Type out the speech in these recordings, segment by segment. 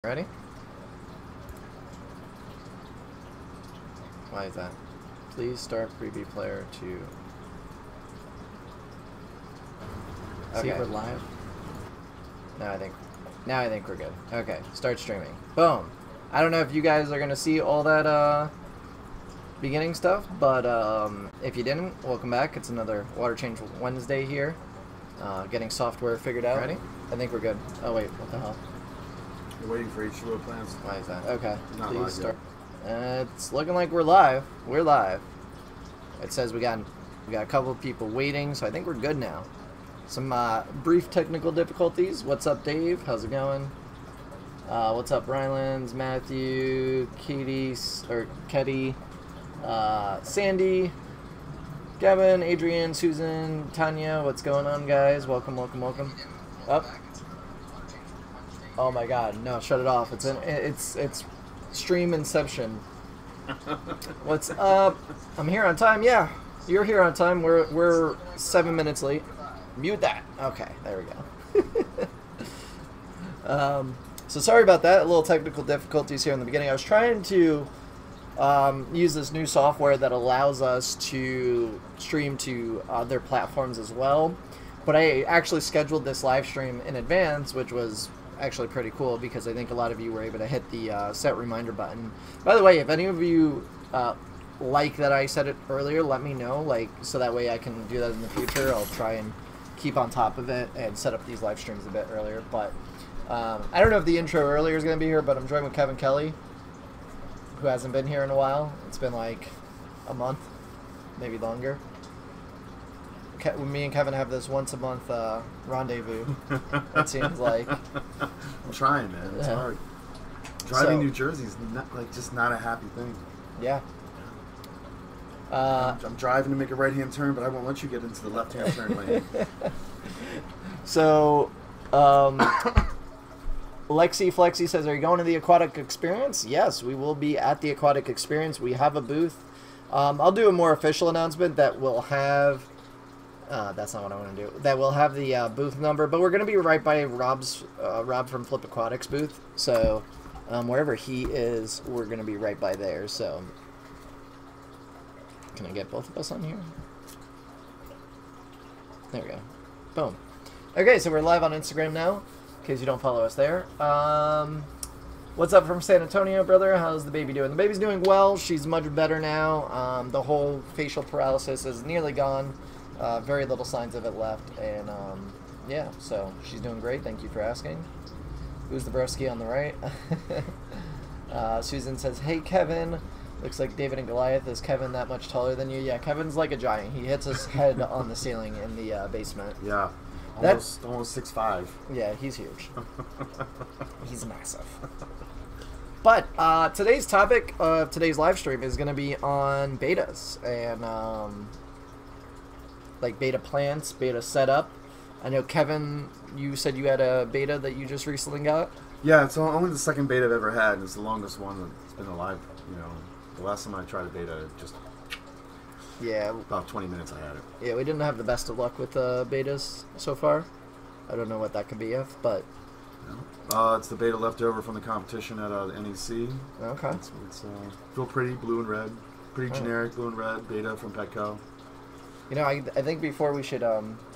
Ready? Why is that? Please start preview player to... Okay. See if we're live? Now I think we're good. Okay, start streaming. Boom! I don't know if you guys are gonna see all that beginning stuff, but if you didn't, welcome back. It's another Water Change Wednesday here. Getting software figured out. Ready? I think we're good. Oh wait, what the hell? We're waiting for H2O plans. Why is that? Okay. Not Please live start. It's looking like we're live. We're live. It says we got a couple of people waiting, so I think we're good now. Some brief technical difficulties. What's up, Dave? How's it going? What's up, Rylands, Matthew, Katie, Sandy, Gavin, Adrian, Susan, Tanya. What's going on, guys? Welcome, welcome, welcome. Up. Oh my God! No, shut it off. It's stream inception. What's up? I'm here on time. Yeah, you're here on time. We're 7 minutes late. Mute that. Okay, there we go. So sorry about that. A little technical difficulties here in the beginning. I was trying to use this new software that allows us to stream to other platforms as well, but I actually scheduled this live stream in advance, which was actually pretty cool because I think a lot of you were able to hit the set reminder button. By the way, if any of you like that I said it earlier, let me know, so that way I can do that in the future. I'll try and keep on top of it and set up these live streams a bit earlier. But I don't know if the intro earlier is going to be here, but I'm joined with Kevin Kelly, who hasn't been here in a while. It's been like a month, maybe longer. Me and Kevin have this once a month rendezvous, it seems like. I'm trying, man. It's hard. Driving New Jersey is just not a happy thing. Yeah. I'm driving to make a right-hand turn, but I won't let you get into the left-hand turn lane. So, Lexi Flexi says, are you going to the Aquatic Experience? Yes, we will be at the Aquatic Experience. We have a booth. I'll do a more official announcement that will have... that's not what I want to do. That will have the booth number, but we're going to be right by Rob from Flip Aquatics booth. So wherever he is, we're going to be right by there. So can I get both of us on here? There we go. Boom. Okay, so we're live on Instagram now, in case you don't follow us there. What's up from San Antonio, brother? How's the baby doing? The baby's doing well. She's much better now. The whole facial paralysis is nearly gone. Very little signs of it left, and yeah, so she's doing great. Thank you for asking. Who's the broski on the right? Susan says, hey, Kevin. Looks like David and Goliath. Is Kevin that much taller than you? Yeah, Kevin's like a giant. He hits his head on the ceiling in the basement. Yeah, almost 6'5". Yeah, he's huge. He's massive. But today's topic of today's live stream is going to be on betas and like beta plants, beta setup. I know, Kevin, you said you had a beta that you just recently got? Yeah, it's only the second beta I've ever had, and it's the longest one that's been alive. The last time I tried a beta, just about 20 minutes I had it. Yeah, we didn't have the best of luck with betas so far. I don't know what that could be of, but... It's the beta left over from the competition at NEC. Okay. It's real pretty, blue and red. Pretty generic blue and red beta from Petco. You know, I think before we should,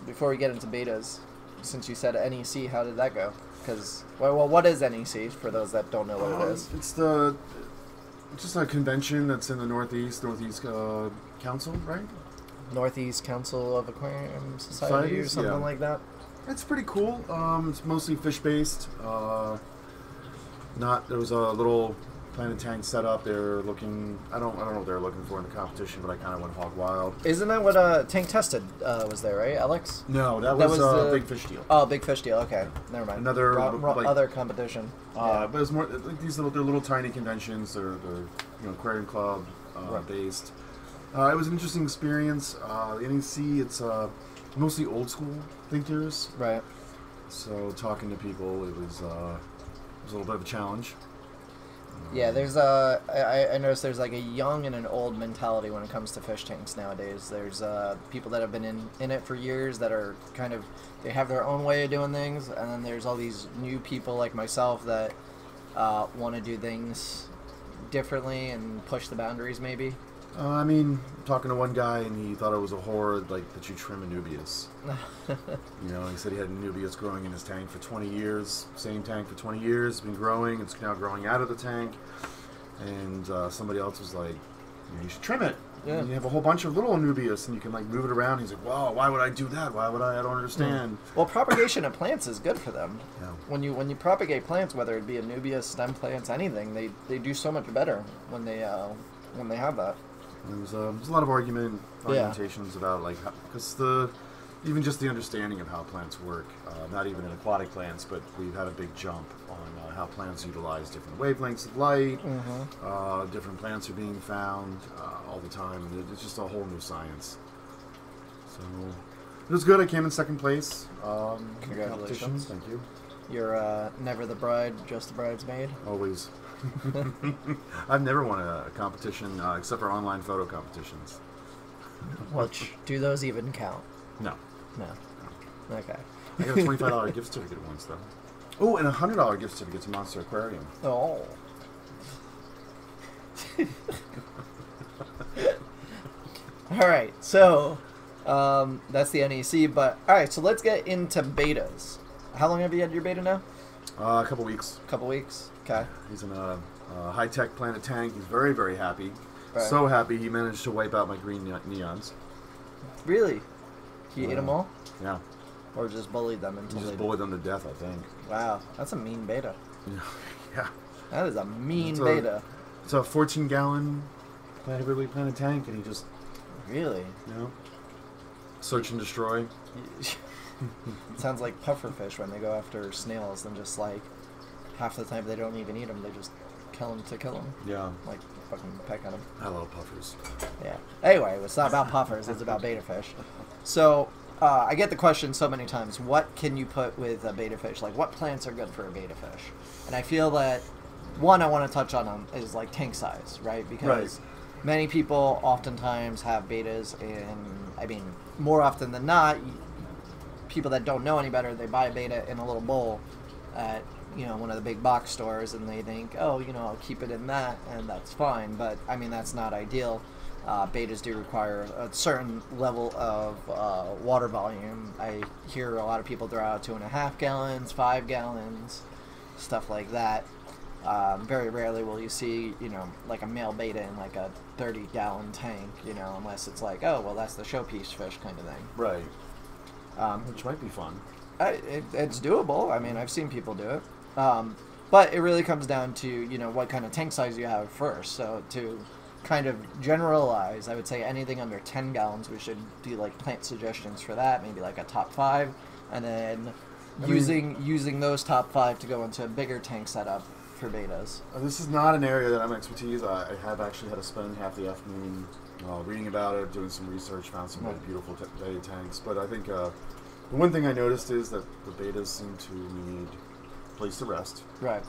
before we get into betas, since you said NEC, how did that go? Because, well, what is NEC, for those that don't know what it is? It's just a convention that's in the Northeast Council, right? Northeast Council of Aquarium Society or something like that? It's pretty cool. It's mostly fish-based. There was a little Planet Tank set up. They're looking. I don't know what they're looking for in the competition, but I kind of went hog wild. Isn't that what Tank Tested was there, right, Alex? No, that was the Big Fish Deal. Oh, Big Fish Deal. Okay, never mind. Another other competition. But it's more like they're little tiny conventions. They're Aquarium Club based. It was an interesting experience. NEC, it's mostly old school thinkers. Right. So talking to people, it was a little bit of a challenge. Yeah, there's I noticed there's like a young and an old mentality when it comes to fish tanks nowadays. There's people that have been in it for years that are kind of, they have their own way of doing things, and then there's all these new people like myself that want to do things differently and push the boundaries, maybe? I mean, talking to one guy, and he thought it was a horror, like, that you trim Anubias. You know, he said he had Anubias growing in his tank for 20 years. Same tank for 20 years, been growing. It's now growing out of the tank. And somebody else was like, you should trim it. Yeah. And you have a whole bunch of little Anubias, and you can, like, move it around. He's like, wow, why would I do that? Why would I? I don't understand. Well, propagation of plants is good for them. Yeah. When you propagate plants, whether it be Anubias, stem plants, anything, they do so much better when they have that. There's a lot of argumentations about, like, because even just the understanding of how plants work, not even in aquatic plants, but we've had a big jump on how plants utilize different wavelengths of light. Different plants are being found all the time. It's just a whole new science. So it was good. I came in second place. Congratulations. Thank you. You're never the bride, just the bridesmaid? Always. I've never won a competition except for online photo competitions. Which, do those even count? No. No. Okay. I got a $25 gift certificate once, though. Oh, and a $100 gift certificate to Monster Aquarium. Oh. Alright, so that's the NEC, but alright, so let's get into betas. How long have you had your beta now? A couple weeks. Couple weeks? Okay. He's in a high-tech Planet tank. He's very, very happy. Right. So happy he managed to wipe out my green neons. Really? He ate them all? Yeah. Or just bullied them until He just bullied them to death, I think. Wow, that's a mean beta. Yeah. That is a mean beta. It's a 14-gallon Planet tank, and he just... Really? You know? Search and destroy. It sounds like pufferfish when they go after snails, and just like half the time they don't even eat them, they just kill them to kill them. Yeah. Like fucking peck at them. I love puffers. Yeah. Anyway, it's not about puffers, it's about beta fish. So, I get the question so many times, what can you put with a beta fish? Like, what plants are good for a beta fish? And I feel that, one, I want to touch on them is like tank size, right? Because many people oftentimes have betas, and I mean, more often than not, people that don't know any better, they buy a beta in a little bowl at, you know, one of the big box stores, and they think, oh, you know, I'll keep it in that, and that's fine. But I mean, that's not ideal. Betas do require a certain level of water volume. I hear a lot of people throw out 2.5 gallons, 5 gallons, stuff like that. Very rarely will you see, you know, like a male beta in like a 30-gallon tank, you know, unless it's like, oh, well, that's the showpiece fish kind of thing. Right. Which might be fun. It's doable. I mean, I've seen people do it. But it really comes down to, you know, what kind of tank size you have first. So to kind of generalize, I would say anything under 10 gallons, we should do like plant suggestions for that, maybe like a top 5, and then using those top 5 to go into a bigger tank setup for betas. This is not an area that I'm expertise. I have actually had to spend half the afternoon reading about it, doing some research, found some really beautiful beta tanks. But I think the one thing I noticed is that the betas seem to need a place to rest. Right.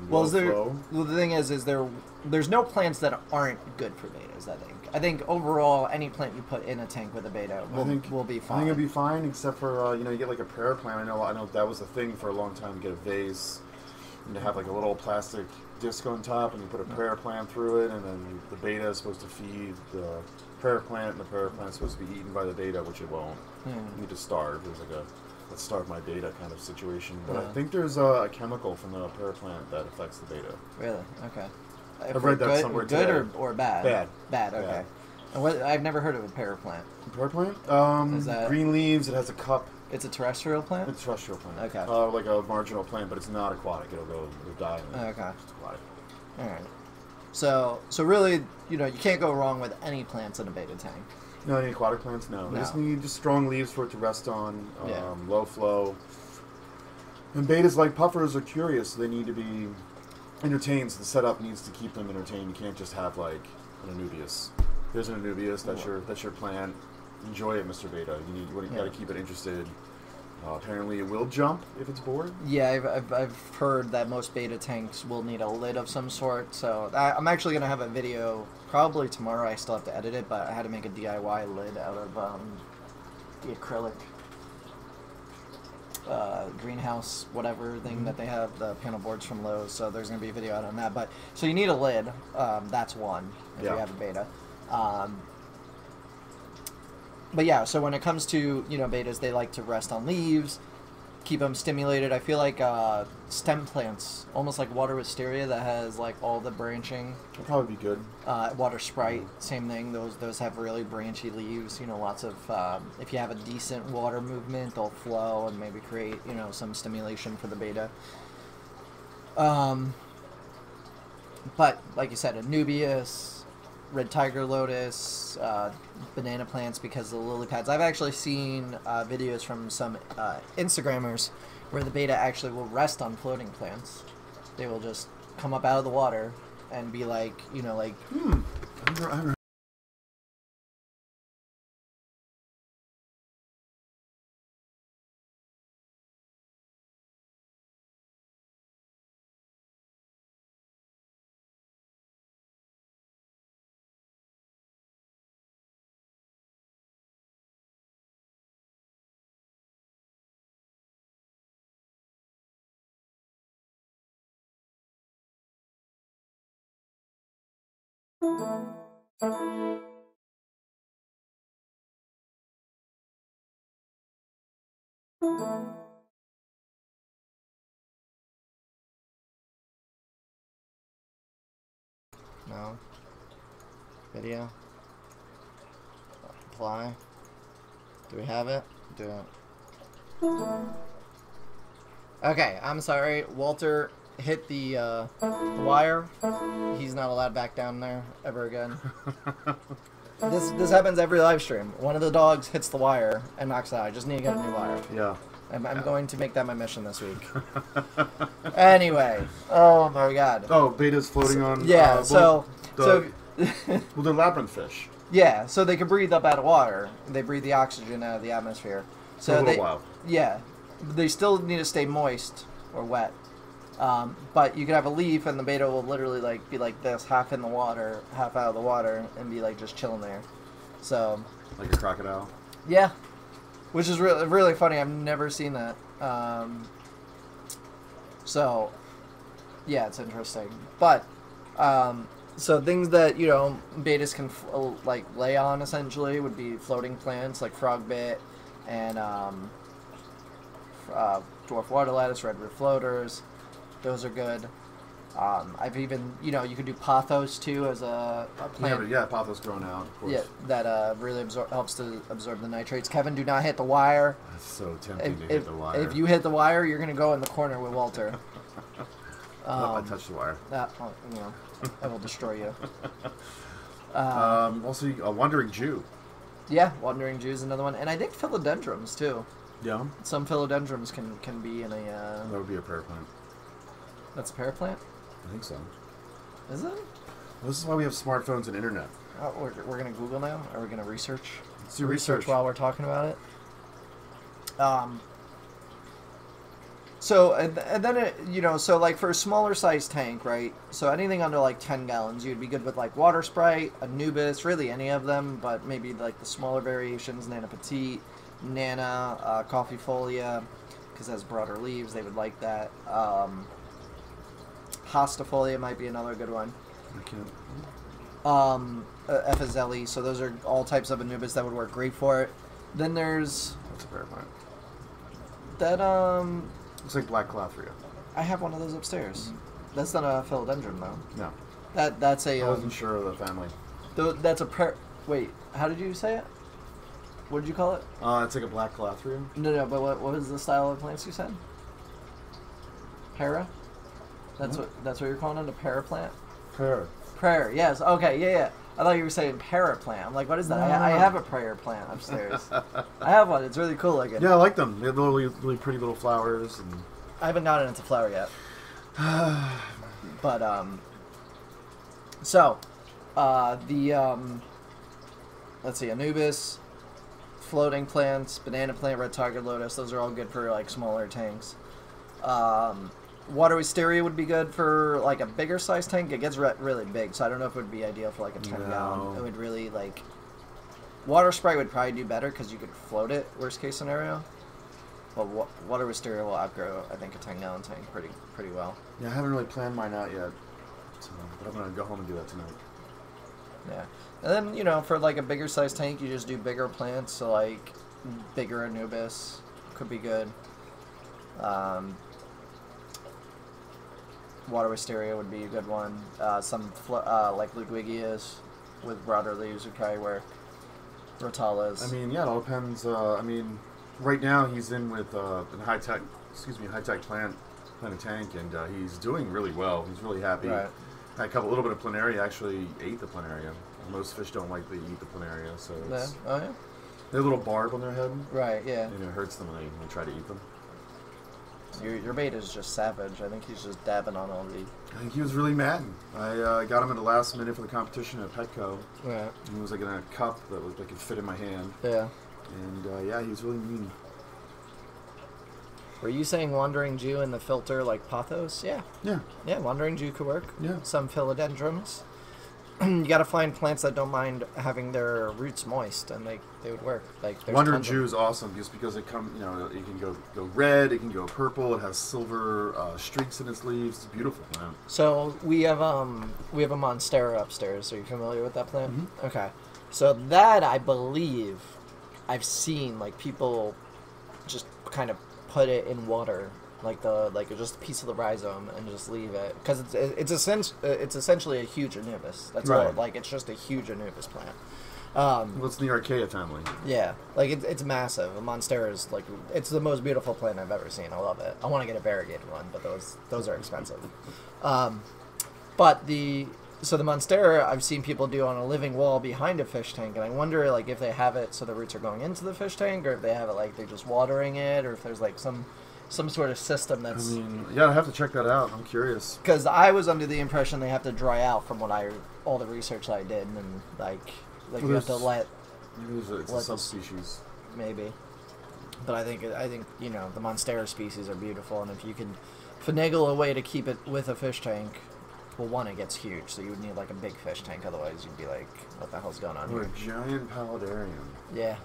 Well, the thing is there's no plants that aren't good for betas. I think overall any plant you put in a tank with a beta will be fine. I think it'll be fine, except for you know, you get like a prayer plant. I know that was a thing for a long time, to get a vase and to have like a little plastic disc on top, and you put a prayer plant through it, and then the beta is supposed to feed the prayer plant, and the prayer plant is supposed to be eaten by the beta, which it won't. You need to starve. There's like a let's starve my beta kind of situation. But I think there's a chemical from the prayer plant that affects the beta. Really? Okay. I've read that somewhere today. Good or bad? Bad. Bad, okay. Bad. And I've never heard of a pear plant. A pear plant? Is that, green leaves, it has a cup. It's a terrestrial plant? It's a terrestrial plant. Okay. Like a marginal plant, but it's not aquatic. It'll die. Okay. It's aquatic. Alright. So really, you know, you can't go wrong with any plants in a beta tank. No, any aquatic plants? No. They just need strong leaves for it to rest on, low flow. And betas, like puffers, are curious, so they need to be entertained. So the setup needs to keep them entertained. You can't just have like an Anubias. Here's an Anubias. That's your plant. Enjoy it, Mr. Beta. You got to keep it interested. Apparently, it will jump if it's bored. Yeah, I've heard that most beta tanks will need a lid of some sort. So I'm actually gonna have a video probably tomorrow. I still have to edit it, but I had to make a DIY lid out of the acrylic. greenhouse whatever thing that they have, the panel boards from Lowe's. So there's going to be a video out on that. But so you need a lid. That's one if you have a betta. But yeah, so when it comes to, you know, bettas, they like to rest on leaves, keep them stimulated. I feel like stem plants, almost like water wisteria that has like all the branching. That'll probably be good. Water sprite, same thing. Those have really branchy leaves. You know, lots of if you have a decent water movement, they'll flow and maybe create, you know, some stimulation for the betta. But like you said, anubias, red tiger lotus, banana plants because of the lily pads. I've actually seen videos from some Instagrammers where the betta actually will rest on floating plants. They will just come up out of the water and be like, you know, like... No. Video. Apply. Do we have it? Do it. Okay, I'm sorry. Walter hit the wire. He's not allowed back down there ever again. This happens every live stream. One of the dogs hits the wire and knocks it out. I just need to get a new wire. Yeah. I'm going to make that my mission this week. Anyway. Oh my god. Oh, betta's floating on... Yeah, well, they're labyrinth fish. Yeah, so they can breathe up out of water. They breathe the oxygen out of the atmosphere. So for a little while. Yeah. They still need to stay moist or wet. But you can have a leaf and the betta will literally like be like this, half in the water, half out of the water, and be like just chilling there. So... Like a crocodile? Yeah. Which is really, really funny. I've never seen that. So, yeah, it's interesting. But, so things that, you know, bettas can, like, lay on, essentially, would be floating plants, like frog bit, and dwarf water lettuce, redwood floaters. Those are good. I've even, you know, you could do pothos, too, as a plant. Yeah, pothos growing out, of course. Yeah, that really helps to absorb the nitrates. Kevin, do not hit the wire. That's so tempting to hit the wire. If you hit the wire, you're going to go in the corner with Walter. I touched the wire. You know, I will destroy you. Also, a wandering Jew. Yeah, wandering Jew is another one. And I think philodendrons, too. Yeah? Some philodendrons can be in a... That would be a pear plant. That's a pear plant? I think so. Is it? Well, this is why we have smartphones and internet. Oh, we're going to Google now? Are we going to research? Let's do research while we're talking about it. So, and then, you know, so like for a smaller size tank, right? So anything under like 10 gallons, you'd be good with like water sprite, anubis, really any of them, but maybe like the smaller variations, Nana Petite, Nana, Coffeefolia, because it has broader leaves, they would like that. Hostifolia might be another good one. I can't. Ephizelli, so those are all types of anubis that would work great for it. Then there's... What's a pear plant? That, Looks like black clothria. I have one of those upstairs. Mm-hmm. That's not a philodendron, though. No. That's a... I wasn't sure of the family. That's a Wait, how did you say it? What did you call it? It's like a black clothria. No, but what was the style of plants you said? Para? That's what you're calling it, a para plant? Prayer, yes. Okay, yeah. I thought you were saying para plant. I'm like, what is that? No. I have a prayer plant upstairs. I have one. It's really cool looking. Yeah, I like them. They have really pretty little flowers. And I haven't gotten into flower yet. But, let's see, anubis, floating plants, banana plant, red tiger lotus, those are all good for, like, smaller tanks. Water wisteria would be good for, like, a bigger size tank. It gets really big, so I don't know if it would be ideal for, like, a 10-gallon. It would really, like... Water sprite would probably do better, because you could float it, worst case scenario. Well, water wisteria will outgrow, I think, a 10-gallon tank pretty well. Yeah, I haven't really planned mine out yet, so, but I'm gonna go home and do that tonight. Yeah, and then you know, for like a bigger size tank, you just do bigger plants. So like bigger Anubis could be good. Water wisteria would be a good one. Some like Ludwigias with broader leaves would probably work. Rotalas. I mean, yeah, it all depends. I mean, right now he's in with high tech plant a tank, and he's doing really well. He's really happy. Right. Had a little bit of planaria. Actually, ate the planaria. Most fish don't like to eat the planaria, so it's, Oh yeah. they have a little barb on their head. Right. Yeah. And it hurts them when they try to eat them. Your bait is just savage. I think he's just dabbing on all the. I think he was really mad. I got him at the last minute for the competition at Petco. Right. And he was like in a cup that was like could fit in my hand. Yeah. And yeah, he was really mean. Were you saying Wandering Jew in the filter like pothos? Yeah. Yeah. Yeah, Wandering Jew could work. Yeah. Some philodendrons. You gotta find plants that don't mind having their roots moist, and they would work. Like Wandering Jew is awesome just because it it can go red, it can go purple, it has silver streaks in its leaves. It's beautiful, man. So we have a Monstera upstairs. Are you familiar with that plant? Mm-hmm. Okay. So that I believe I've seen like people just kind of put it in water, like just a piece of the rhizome, and just leave it because it's essentially a huge Anubis. That's right. all. Like it's just a huge Anubis plant. Well, it's in the Archaea family. Yeah, like it's massive. A Monstera is like it's the most beautiful plant I've ever seen. I love it. I want to get a variegated one, but those are expensive. But the Monstera I've seen people do on a living wall behind a fish tank, and I wonder like if they have it so the roots are going into the fish tank, or if they have it like they're just watering it, or if there's like some sort of system that's. I mean, yeah, I have to check that out. I'm curious. Because I was under the impression they have to dry out from all the research I did, and like you have to let. Maybe it's a subspecies. Maybe, but I think you know the Monstera species are beautiful, and if you can finagle a way to keep it with a fish tank. Well, one, it gets huge, so you would need like a big fish tank. Otherwise, you'd be like, "What the hell's going on Or here?" a giant paludarium. Yeah.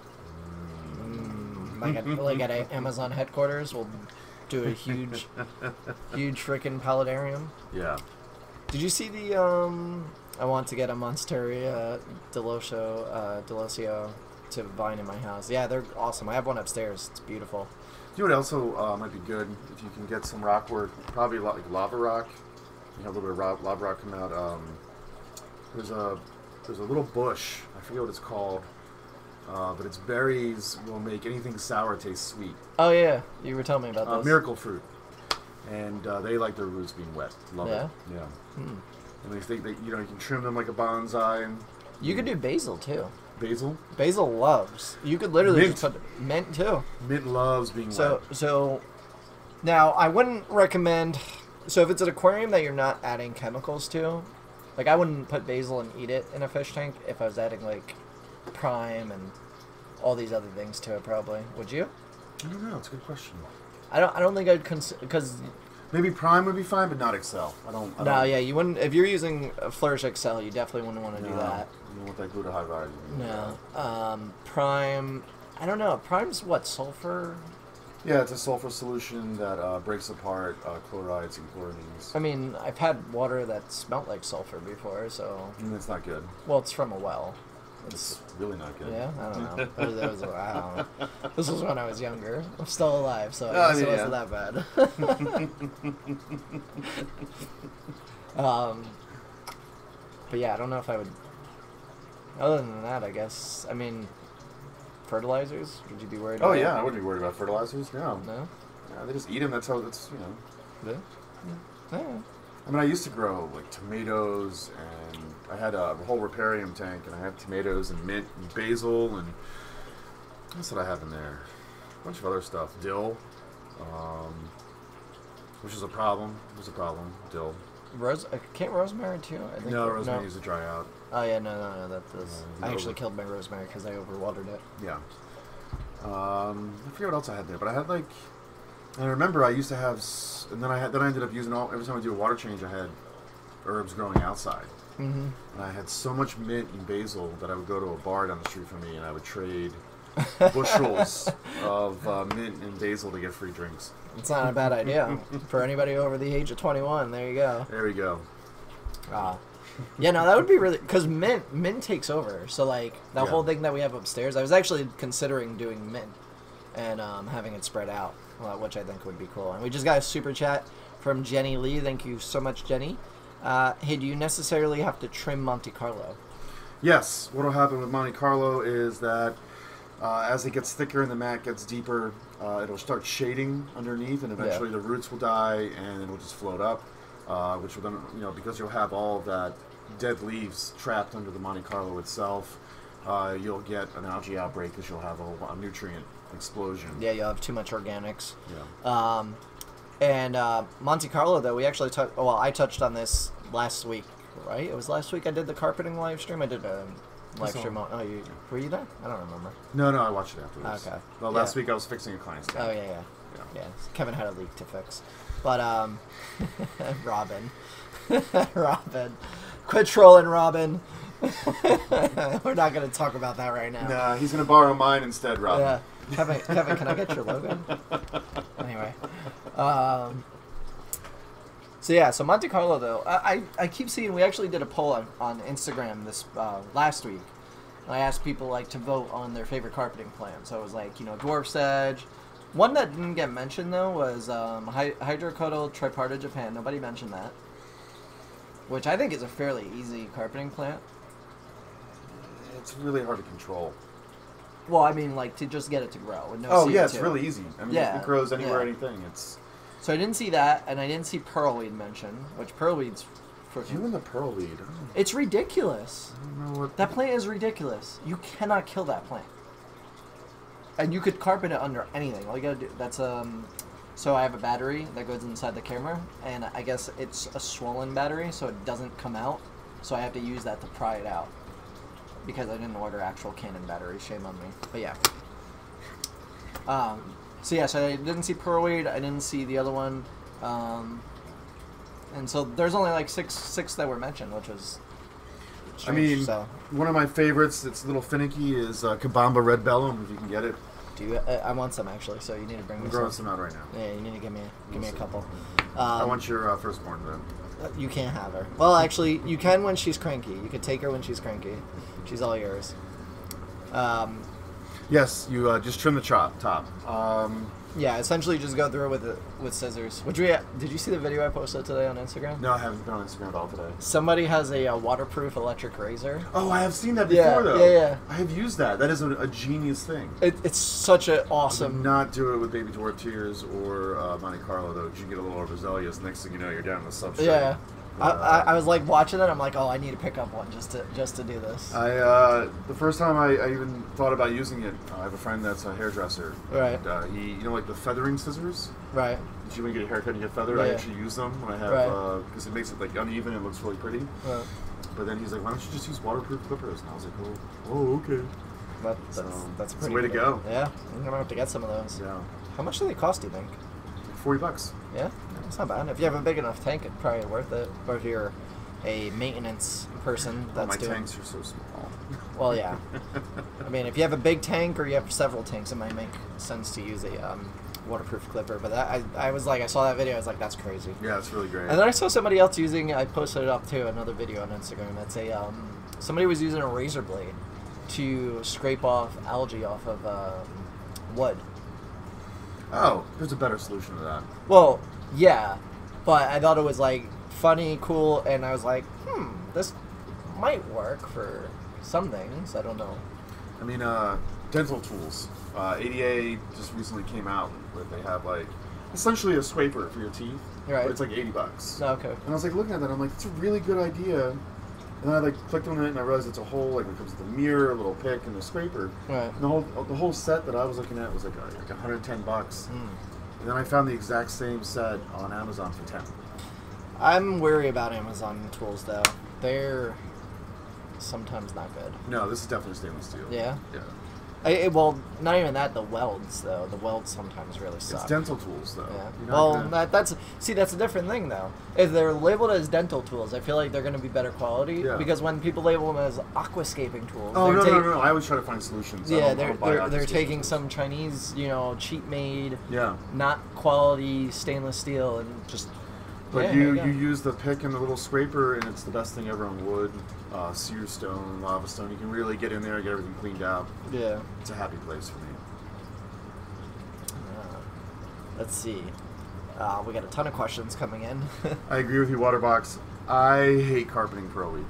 Like at Amazon headquarters, we'll do a huge freaking paludarium. Yeah. Did you see the? I want to get a Monstera Delosio to vine in my house. Yeah, they're awesome. I have one upstairs. It's beautiful. You know what also might be good if you can get some rock work, probably like lava rock. You have a little bit of lava rock come out. There's a little bush. I forget what it's called, but its berries will make anything sour taste sweet. Oh yeah, you were telling me about those. Miracle fruit, and they like their roots being wet. Love it. Yeah. Hmm. And they think that you can trim them like a bonsai. And you could do basil too. Basil. Basil loves. You could literally Mint. just put mint too. Mint loves being wet. So now I wouldn't recommend. So if it's an aquarium that you're not adding chemicals to, like I wouldn't put basil and eat it in a fish tank if I was adding like prime and all these other things to it. Probably would you? I don't know. It's a good question. I don't think I'd because maybe prime would be fine, but not Excel. I don't. No, yeah, you wouldn't. If you're using Flourish Excel, you definitely wouldn't want to do that. You don't want that glutathione. No. Prime. I don't know. Prime's what, sulfur? Yeah, it's a sulfur solution that breaks apart chlorides and chloramines. I mean, I've had water that smelled like sulfur before, so. And it's not good. Well, it's from a well. It's really not good. Yeah, I don't know. I don't know. This was when I was younger. I'm still alive, so I guess it wasn't that bad. But yeah, I don't know if I would. Other than that, I guess. I mean, fertilizers. Would you be worried? Oh yeah, I wouldn't be worried about fertilizers. No. No. Yeah, they just eat them. That's how. That's Yeah. Yeah. I mean, I used to grow like tomatoes, and I had a whole riparium tank, and I had tomatoes and mint and basil, and what's what I have in there? A bunch of other stuff. Dill, which is a problem. It was a problem. Dill. Can't rosemary too? I think No, rosemary needs to dry out. Oh yeah, no. That does. I actually killed my rosemary because I overwatered it. Yeah. I forget what else I had there, but I had like. I remember I used to have, and then I ended up using every time I do a water change, I had herbs growing outside. Mm-hmm. And I had so much mint and basil that I would go to a bar down the street from me and I would trade bushels of mint and basil to get free drinks. It's not a bad idea for anybody over the age of 21. There you go. There we go. Yeah, no, that would be really, because mint takes over. So like the whole thing that we have upstairs, I was actually considering doing mint and having it spread out, which I think would be cool. And we just got a super chat from Jenny Lee. Thank you so much, Jenny. Hey, do you necessarily have to trim Monte Carlo? Yes. What will happen with Monte Carlo is that as it gets thicker and the mat gets deeper, it'll start shading underneath, and eventually the roots will die, and it will just float up, which will then, because you'll have all of that dead leaves trapped under the Monte Carlo itself, you'll get an algae outbreak because you'll have a nutrient explosion. Yeah, you'll have too much organics. Yeah. And Monte Carlo, though, we actually I touched on this last week, right? It was last week I did the carpeting live stream. I did a live stream. Were you there? I don't remember. No, I watched it afterwards. Okay. Well, last week I was fixing a client's tank. Oh, yeah. Kevin had a leak to fix. But, Robin. Robin. Quit trolling, Robin. We're not going to talk about that right now. Nah, he's going to borrow mine instead, Robin. Yeah. Kevin, can I get your logo? Anyway. So Monte Carlo, though, I keep seeing, we actually did a poll on Instagram this last week. And I asked people to vote on their favorite carpeting plant. So it was dwarf sedge. One that didn't get mentioned, though, was hydrocodal tripartite Japan. Nobody mentioned that. Which I think is a fairly easy carpeting plant. It's really hard to control. Well, I mean, to just get it to grow with no CO2. Oh, yeah, it's really easy. I mean, it grows anywhere, anything. So I didn't see that, and I didn't see pearlweed mentioned, which pearlweed's... You and the pearlweed. It's ridiculous. I don't know what... That plant is ridiculous. You cannot kill that plant. And you could carpet it under anything. All you gotta do... That's, So I have a battery that goes inside the camera, and I guess it's a swollen battery, so it doesn't come out. So I have to use that to pry it out. Because I didn't order actual Canon batteries. Shame on me. But yeah. So I didn't see pearlweed. I didn't see the other one. And so there's only six that were mentioned, which was strange. One of my favorites, it's a little finicky, is Kabamba Red Bellum, if you can get it. I want some, actually, so you need to bring me some. I'm growing some out right now. Yeah, you need to give me a couple. I want your firstborn then. You can't have her. Well, actually, you can when she's cranky. You could take her when she's cranky. She's all yours. Yes, you just trim the top. Yeah, essentially just go through it with scissors. Did you see the video I posted today on Instagram? No, I haven't been on Instagram at all today. Somebody has a waterproof electric razor. Oh, I have seen that before, though. Yeah. I have used that. That is a genius thing. It's such an awesome... I would not do it with Baby Dwarf Tears or Monte Carlo, though, because you get a little overzealous. Next thing you know, you're down in the substrate. Yeah. I was watching that. I'm like, oh, I need to pick up one just to do this. The first time I even thought about using it, I have a friend that's a hairdresser. Right. And, he, the feathering scissors. Right. When you get a haircut and you get feathered, I actually use them when I have because it makes it uneven and it looks really pretty. Right. But then he's like, why don't you just use waterproof clippers? And I was like, oh, okay. That's the way to go. Yeah, I'm gonna have to get some of those. Yeah. How much do they cost, do you think? $40. Yeah, it's not bad. If you have a big enough tank, it's probably worth it. Or if you're a maintenance person my tanks are so small. Well, yeah. I mean, if you have a big tank or you have several tanks, it might make sense to use a waterproof clipper. But I saw that video. I was like, that's crazy. Yeah, it's really great. And then I saw somebody else I posted it up too, another video on Instagram. That's somebody was using a razor blade to scrape off algae off of wood. Oh, there's a better solution to that. Well, yeah, but I thought it was funny, cool, and I was like, this might work for some things. I don't know. I mean, dental tools. ADA just recently came out with they have essentially a scraper for your teeth. Right. But it's $80. Oh, okay. And I was looking at that, I'm like, it's a really good idea. And I clicked on it and I realized it's a whole when it comes to the mirror, a little pick, and the scraper. Right. And the whole set that I was looking at was like $110. And then I found the exact same set on Amazon for $10. I'm wary about Amazon tools though. They're sometimes not good. No, this is definitely stainless steel. Yeah. Yeah. Well, not even that. The welds, though. The welds sometimes really suck. It's dental tools, though. Yeah. You're not Well, gonna- that's a different thing, though. If they're labeled as dental tools, I feel like they're going to be better quality. Yeah. Because when people label them as aquascaping tools, Oh, they're no. I always try to find solutions. Yeah, I don't buy they're aquascaping taking tools. some Chinese, cheap made, Yeah. not quality stainless steel, and just. But yeah, you there you go. use the pick and the little scraper, and it's the best thing ever on wood. Sear stone, lava stone. You can really get in there, get everything cleaned out. Yeah. It's a happy place for me. Let's see. We got a ton of questions coming in. I agree with you, Waterbox. I hate carpeting pearlweed.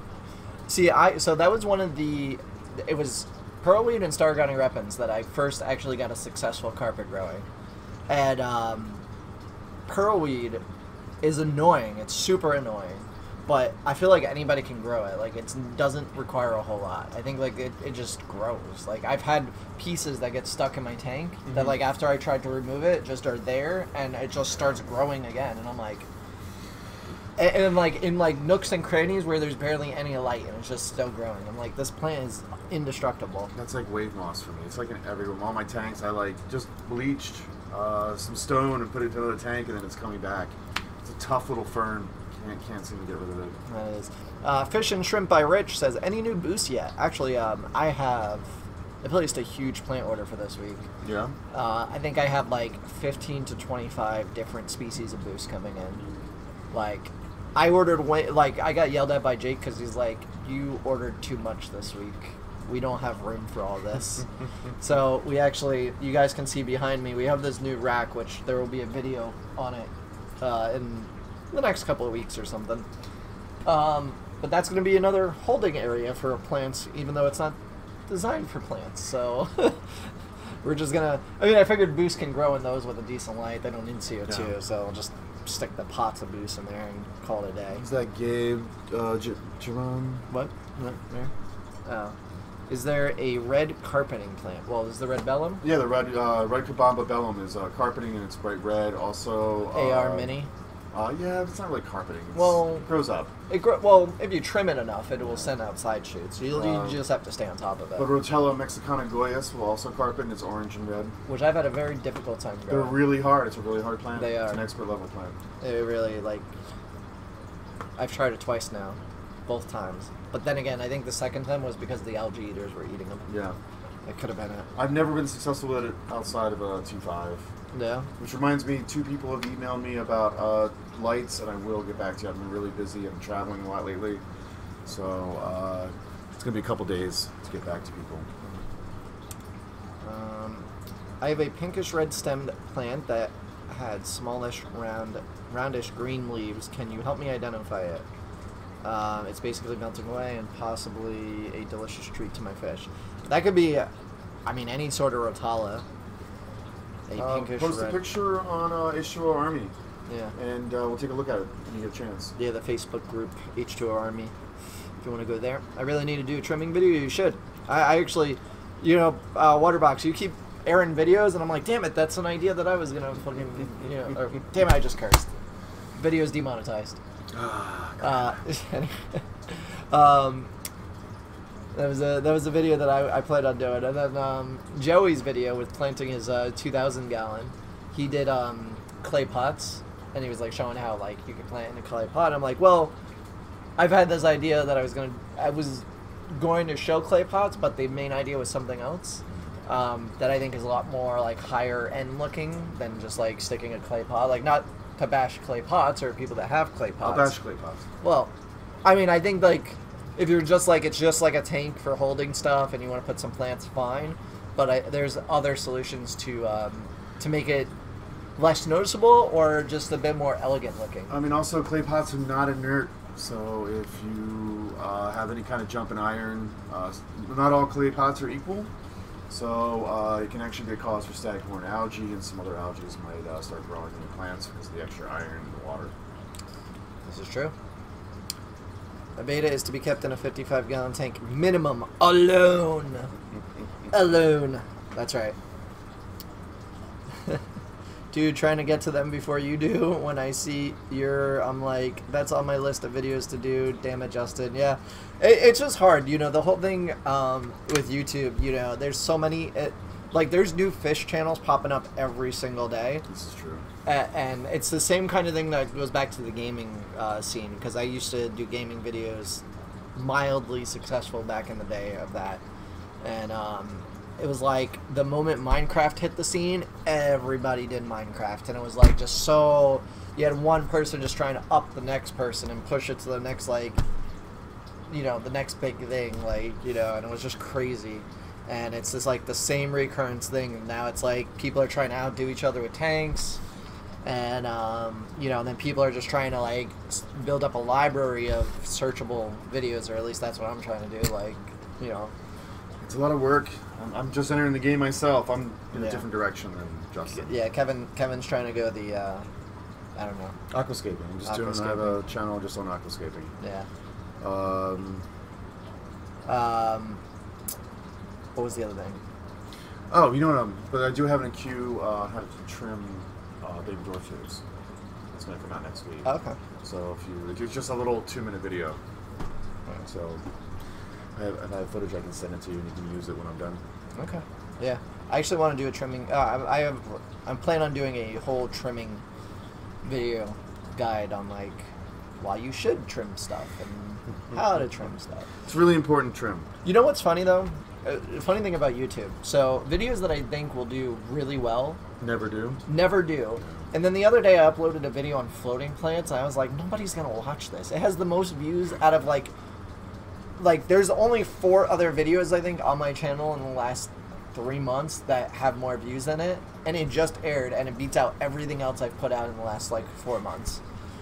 See, so that was one of the. It was pearlweed and Stargarden repens that I first actually got a successful carpet growing, and pearlweed is annoying. It's super annoying, but I feel like anybody can grow it. Like it doesn't require a whole lot. I think like it just grows. Like I've had pieces that get stuck in my tank that like after I tried to remove it just are there and it just starts growing again, and I'm like. And like in like nooks and crannies where there's barely any light and it's just still growing. I'm like, this plant is indestructible. That's like wave moss for me. It's like in all my tanks. I like just bleached some stone and put it into another tank, and then it's coming back. It's a tough little fern. Can't seem to get rid of it. That is. Fish and Shrimp by Rich says, any new boosts yet? Actually, I placed a huge plant order for this week. Yeah. I think I have like 15 to 25 different species of boosts coming in. Like, I ordered I got yelled at by Jake because he's like, you ordered too much this week. We don't have room for all this. So we actually, you guys can see behind me, we have this new rack, which there will be a video on it in the next couple of weeks or something. But that's going to be another holding area for plants, even though it's not designed for plants. So we're just going to, I figured boost can grow in those with a decent light. They don't need CO2, Yeah. so I'll just stick the pots of boost in there and call it a day. Is that Gabe Jerome? What? No, there? Oh. Is there a red carpeting plant? Well, is the red bellum? Yeah, the red Kabamba bellum is carpeting, and it's bright red. Also, AR mini? Yeah, it's not really carpeting. It grows up. Well, if you trim it enough, it will send out side shoots. You just have to stay on top of it. But Rotella Mexicana Goyas will also carpet, and it's orange and red. Which I've had a very difficult time growing. They're really hard. It's a really hard plant. They are. It's an expert level plant. It really, I've tried it twice now. Both times. But then again, I think the second time was because the algae eaters were eating them. Yeah. It could have been it. I've never been successful at it outside of a 2.5. Yeah. Which reminds me, 2 people have emailed me about lights, and I will get back to you. I've been really busy. I've been traveling a lot lately. So it's going to be a couple days to get back to people. I have a pinkish red stemmed plant that had smallish roundish green leaves. Can you help me identify it? It's basically melting away and possibly a delicious treat to my fish. That could be, any sort of rotala. A pinkish Post red. a picture on H2O Army, Yeah. and we'll take a look at it when you get a chance. Yeah, the Facebook group, H2O Army. If you want to go there. I really need to do a trimming video. You should. I actually, Waterbox, you keep airing videos, and I'm like, damn it, that's an idea that I was going to fucking, damn it, I just cursed. Video's demonetized. That was a video that I planned on doing, and then Joey's video with planting his 2,000 gallon, he did clay pots, and he was like showing how you could plant in a clay pot. I'm like, well, I've had this idea that I was going to show clay pots, but the main idea was something else that I think is a lot more higher end looking than just sticking a clay pot, not to bash clay pots or people that have clay pots. I'll bash clay pots. Well, I think if you're just it's just like a tank for holding stuff and you want to put some plants, fine. But there's other solutions to make it less noticeable or just a bit more elegant looking. Also clay pots are not inert, so if you have any kind of jumping iron, not all clay pots are equal. So it can actually be a cause for staghorn algae, and some other algae might start growing in the plants because of the extra iron in the water. This is true. A Betta is to be kept in a 55-gallon tank minimum, alone. Alone. That's right. dude, trying to get to them before you do. When I see I'm like, that's on my list of videos to do. Damn it, Justin. Yeah, it's just hard, you know. The whole thing with YouTube, you know, there's so many. Like, there's new fish channels popping up every single day. This is true. And it's the same kind of thing that goes back to the gaming scene, because I used to do gaming videos, mildly successful back in the day of that. And it was like the moment Minecraft hit the scene, everybody did Minecraft. And it was like just so... You had one person just trying to up the next person and push it to the next, like, you know, the next big thing, like, you know, and it was just crazy. And it's just like the same recurrence thing. And now it's like people are trying to outdo each other with tanks. And, you know, and then people are just trying to, like, build up a library of searchable videos, or at least that's what I'm trying to do, like, you know. It's a lot of work. I'm just entering the game myself. I'm in a different direction than Justin. Yeah, Kevin's trying to go the, I don't know. Aquascaping. I'm just doing, I have a channel just on aquascaping. Yeah. What was the other thing? Oh, you know what? But I do have in a queue how to trim baby dwarfs. It's going to come out next week. Okay. So if it's just a little 2-minute video. So I have footage I can send it to you, and you can use it when I'm done. Okay. Yeah. I actually want to do a trimming. I'm planning on doing a whole trimming video guide on, like, why you should trim stuff and how to trim stuff. It's really important trim. You know what's funny though? Funny thing about YouTube. So videos that I think will do really well never do. Never do. And then the other day I uploaded a video on floating plants, and I was like, nobody's gonna watch this. It has the most views out of like there's only 4 other videos I think on my channel in the last 3 months that have more views than it, and it just aired, and it beats out everything else I've put out in the last like 4 months.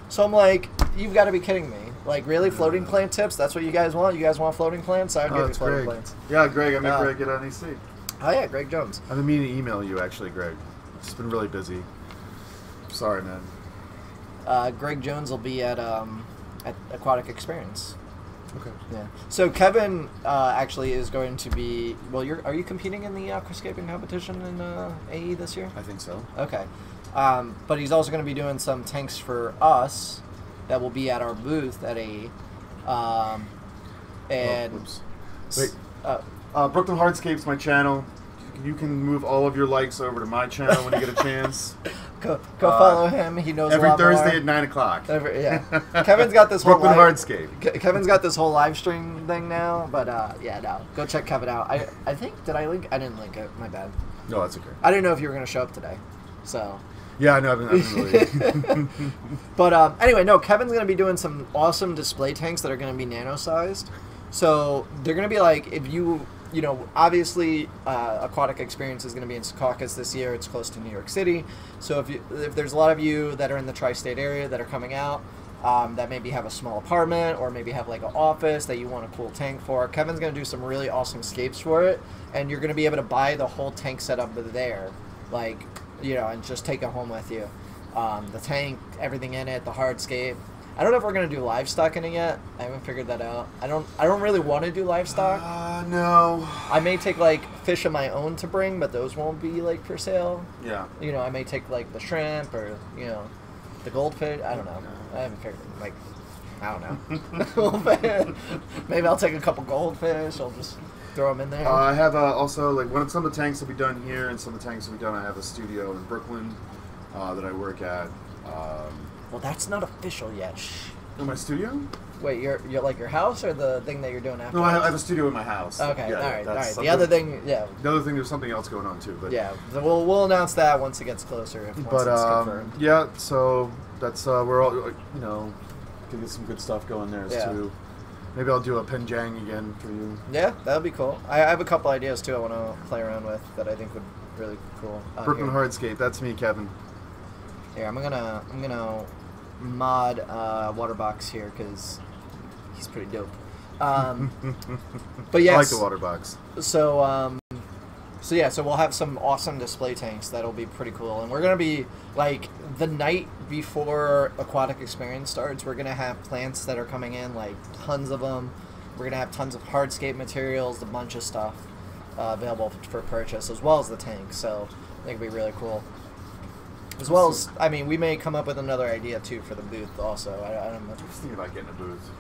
So I'm like, you've got to be kidding me. Like, really? Floating plant tips? That's what you guys want? You guys want floating plants? I'll give you floating plants. Yeah, Greg. I met Greg at NEC. Oh, yeah, Greg Jones. I've been meaning to email you, actually, Greg. It's just been really busy. Sorry, man. Greg Jones will be at Aquatic Experience. Okay. Yeah. So Kevin actually is going to be... Well, are you competing in the aquascaping competition in AE this year? I think so. Okay. But he's also going to be doing some tanks for us that will be at our booth at AE. Oops. Wait. Brooklyn Hardscape's my channel. You can move all of your likes over to my channel when you get a chance. Go follow him. He knows every a lot Thursday more. at 9 o'clock. Yeah. Kevin's got this whole Brooklyn Hardscape. Kevin's got this whole live stream thing now, but yeah, no. Go check Kevin out. I think, did I link? I didn't link it. My bad. No, that's okay. I didn't know if you were going to show up today. So... Yeah, I know. I've been really... But anyway, no, Kevin's going to be doing some awesome display tanks that are going to be nano-sized. So they're going to be like, if you know, obviously Aquatic Experience is going to be in Secaucus this year. It's close to New York City. So if there's a lot of you that are in the tri-state area that are coming out, that maybe have a small apartment or maybe have like an office that you want a cool tank for, Kevin's going to do some really awesome scapes for it. And you're going to be able to buy the whole tank setup there. Like... You know, and just take it home with you. The tank, everything in it, the hardscape. I don't know if we're gonna do livestock in it yet. I haven't figured that out. I don't really want to do livestock. No. I may take like fish of my own to bring, but those won't be like for sale. Yeah. You know, I may take like the shrimp or the goldfish. I don't know. I haven't figured like. I don't know. Maybe I'll take a couple goldfish. I'll just throw them in there. I have also, like, some of the tanks will be done here and some of the tanks will be done. I have a studio in Brooklyn that I work at. Well, that's not official yet. Shh. In my studio? Wait, you're like your house or the thing that you're doing after? No, I have a studio in my house. Okay, yeah, all right. The other thing, yeah. The other thing, there's something else going on too, but yeah, so we'll announce that once it gets closer. Once it's confirmed. Yeah, so that's we're all can get some good stuff going there too. Maybe I'll do a Penjang again for you. Yeah, that'll be cool. I have a couple ideas too I want to play around with that I think would really be cool. Brooklyn Hardscape, that's me, Kevin. Here, I'm gonna mod Waterbox here because he's pretty dope. But yes, I like the Waterbox. So we'll have some awesome display tanks that'll be pretty cool, and we're gonna be like the night before Aquatic Experience starts. We're gonna have plants that are coming in, like tons of them. We're gonna have tons of hardscape materials, a bunch of stuff available for purchase, as well as the tank. So I think it'll be really cool. As well as, I mean, we may come up with another idea too for the booth. Also, I don't know. I'm just thinking about getting a booth.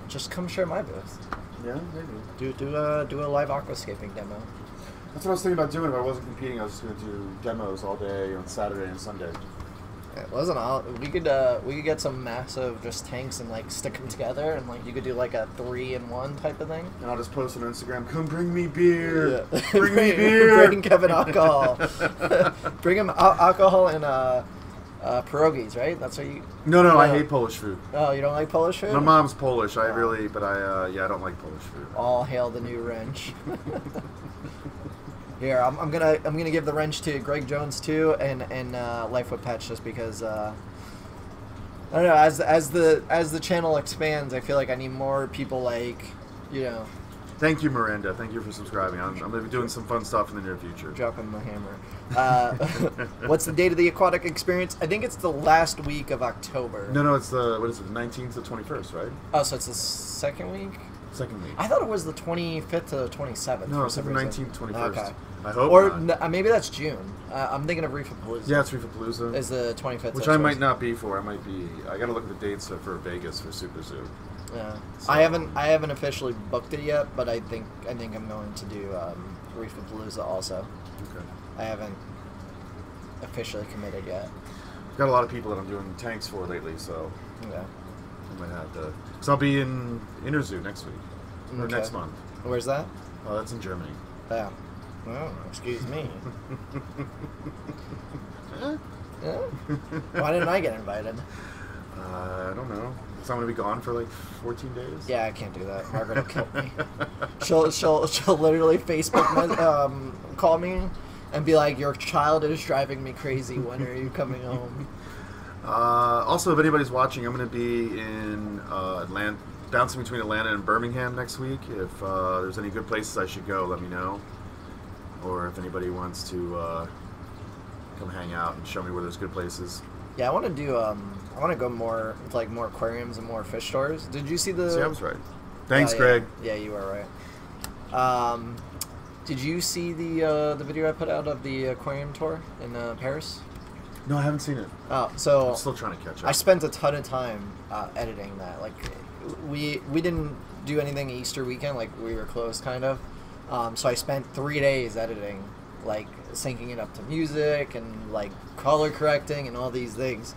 Just come share my booth. Yeah, maybe. Do a live aquascaping demo. That's what I was thinking about doing. If I wasn't competing, I was just going to do demos all day on Saturday and Sunday. It wasn't all. We could get some massive just tanks and like stick them together, and like you could do like a 3-in-1 type of thing. And I'll just post on Instagram, come bring me beer. Yeah. Bring me beer. Bring Kevin alcohol. Bring him alcohol and pierogies, right? That's what you. No, I hate Polish food. Oh, you don't like Polish food? My mom's Polish. I don't like Polish food. All hail the new wrench. Here, I'm gonna give the wrench to Greg Jones too, and Life with Pets, just because I don't know. As the channel expands, I feel like I need more people like, you know. Thank you, Miranda. Thank you for subscribing. I'm gonna be doing some fun stuff in the near future. Dropping my hammer. What's the date of the Aquatic experience? I think it's the last week of October. No, it's the 19th to 21st, right? Oh, so it's the second week. Second week. I thought it was the 25th to the 27th. No, it's the 19th, 21st. Okay. I hope or not. Maybe that's June. I'm thinking of Reefapalooza. Yeah, it's Reefapalooza. Is the 25th. Which I might not be for. I gotta look at the dates for Vegas for Super Zoo. Yeah. So, I haven't officially booked it yet, but I think I'm going to do Reefapalooza also. Okay. I haven't officially committed yet. Got a lot of people that I'm doing tanks for lately, so Yeah. I might have to. Because I'll be in Interzoo next week. Or Okay. next month. Where's that? Oh, that's in Germany. Yeah. Oh, excuse me. Yeah? Why didn't I get invited? I don't know. So I'm gonna be gone for like 14 days. Yeah, I can't do that. Margaret will kill me. She'll literally Facebook call me and be like, "Your child is driving me crazy. When are you coming home?" Also, if anybody's watching, I'm going to be in Atlanta, bouncing between Atlanta and Birmingham next week. If there's any good places I should go, let me know. Or if anybody wants to come hang out and show me where there's good places. Yeah, I want to do. I want to go more like more aquariums and more fish stores. Did you see the? See, I was right. Thanks, yeah. Greg. Yeah, you are right. Did you see the video I put out of the aquarium tour in Paris? No, I haven't seen it. Oh, so I'm still trying to catch up. I spent a ton of time editing that. Like, we didn't do anything Easter weekend. Like, we were closed, kind of. So I spent 3 days editing, like syncing it up to music and like color correcting and all these things.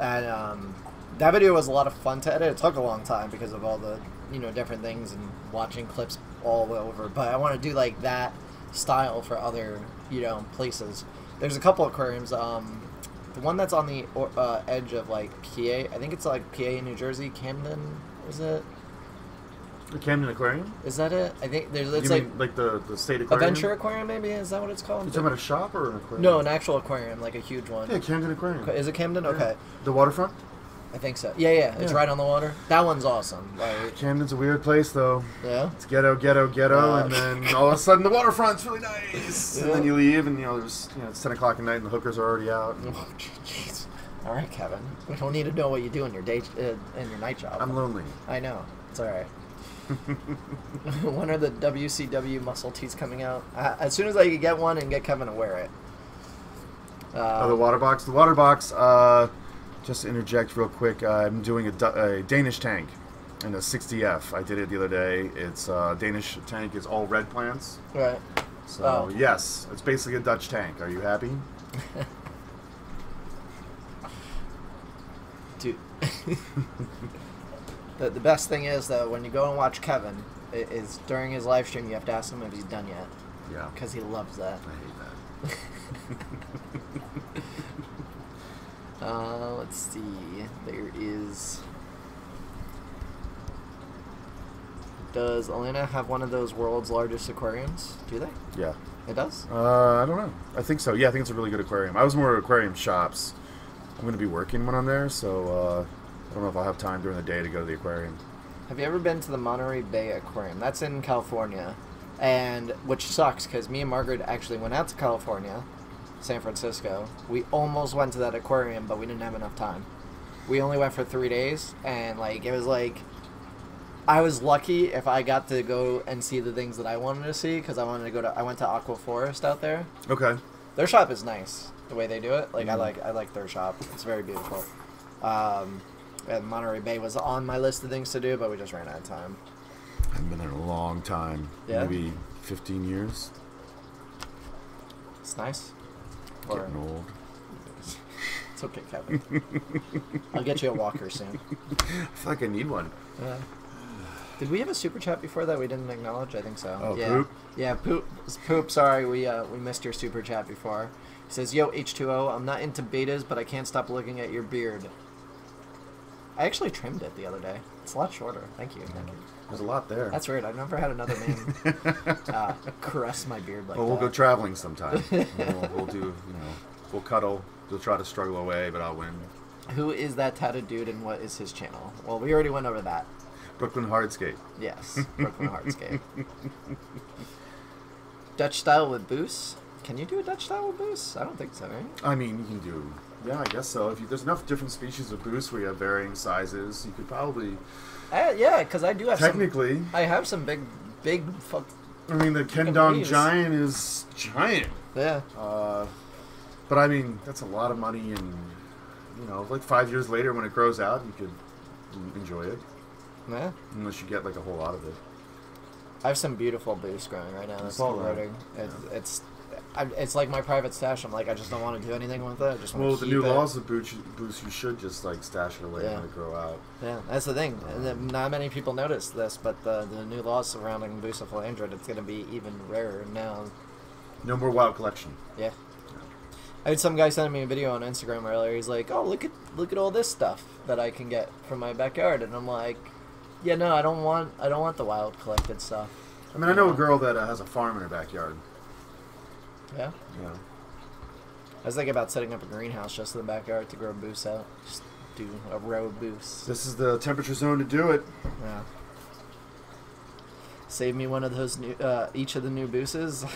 And that video was a lot of fun to edit. It took a long time because of all the different things and watching clips all over. But I want to do like that style for other places. There's a couple aquariums. The one that's on the edge of like PA, I think it's like PA, New Jersey, Camden, is it? The Camden Aquarium? Is that it? I think there's. It's you mean like the state aquarium? Adventure Aquarium, maybe? Is that what it's called? You talking about a shop or an aquarium? No, an actual aquarium, like a huge one. Yeah, Camden Aquarium. Is it Camden? Yeah. Okay. The waterfront? I think so. Yeah. It's Yeah. right on the water. That one's awesome. Like, Camden's a weird place, though. yeah. It's ghetto, and then all of a sudden the waterfront's really nice, and then you leave, and there's it's 10 o'clock at night, and the hookers are already out. Oh, jeez. All right, Kevin. We don't need to know what you do in your day in your night job. I'm lonely. I know. It's all right. When are the WCW muscle tees coming out? As soon as I can get one and get Kevin to wear it. The water box. The water box. Just to interject real quick. I'm doing a Danish tank in a 60F. I did it the other day. It's Danish tank is all red plants. Right. So yes, it's basically a Dutch tank. Are you happy? Dude. The best thing is, though, when you go and watch Kevin, is during his live stream, you have to ask him if he's done yet. Yeah. Because he loves that. I hate that. Let's see. There is... Does Atlanta have one of those world's largest aquariums? Do they? Yeah. It does? I don't know. I think so. Yeah, I think it's a really good aquarium. I was more aquarium shops. I'm going to be working when I'm there, so I don't know if I'll have time during the day to go to the aquarium. Have you ever been to the Monterey Bay Aquarium? That's in California, and which sucks because me and Margaret actually went out to California, San Francisco. We almost went to that aquarium, but we didn't have enough time. We only went for 3 days, and like it was like I was lucky if I got to go and see the things that I wanted to see because I went to Aqua Forest out there. Okay. Their shop is nice. The way they do it, like I like their shop. It's very beautiful. And Monterey Bay was on my list of things to do, but we just ran out of time. I've been there a long time. Yeah? Maybe 15 years. It's nice. Getting old. It's okay, Kevin. I'll get you a walker soon. I feel like I need one. Did we have a super chat before that we didn't acknowledge? I think so. Oh, yeah. Poop? Yeah, Poop, sorry, we missed your super chat before. He says, yo, H2O, I'm not into betas, but I can't stop looking at your beard. I actually trimmed it the other day. It's a lot shorter. Thank you. Thank you. There's a lot there. That's weird. I've never had another man caress my beard like well, we'll that. go traveling sometime. we'll do, we'll cuddle. You'll try to struggle away, but I'll win. Who is that tattooed dude and what is his channel? Well, we already went over that. Brooklyn Hardscape. Yes, Brooklyn Hardscape. Dutch style with boost? Can you do a Dutch style with boost? I don't think so, right? I mean, you can do... Yeah, I guess so. There's enough different species of boost where you have varying sizes, you could probably... Yeah, because I do have technically, I have some big fuck... I mean, the Kendong Giant is giant. Yeah. But I mean, that's a lot of money, and, like 5 years later when it grows out, you could enjoy it. Yeah. Unless you get, like, a whole lot of it. I have some beautiful boost growing right now. That's all corroding. It's like my private stash. I'm like, I just don't want to do anything with it. I just want Well, to the keep new it. laws of boost, you should just, like, stash it away Yeah. when it grow out. Yeah, that's the thing. And then not many people notice this, but the new laws surrounding boost of Philandrid, it's going to be even rarer now. No more wild collection. Yeah. I had some guy sending me a video on Instagram earlier. He's like, "Oh, look at all this stuff that I can get from my backyard," and I'm like, "Yeah, no, I don't want the wild collected stuff." I mean, I know a girl that has a farm in her backyard. Yeah. Yeah. I was thinking about setting up a greenhouse just in the backyard to grow boosts out. Just do a row of boosts. This is the temperature zone to do it. Yeah. Save me one of those new, each of the new boosters.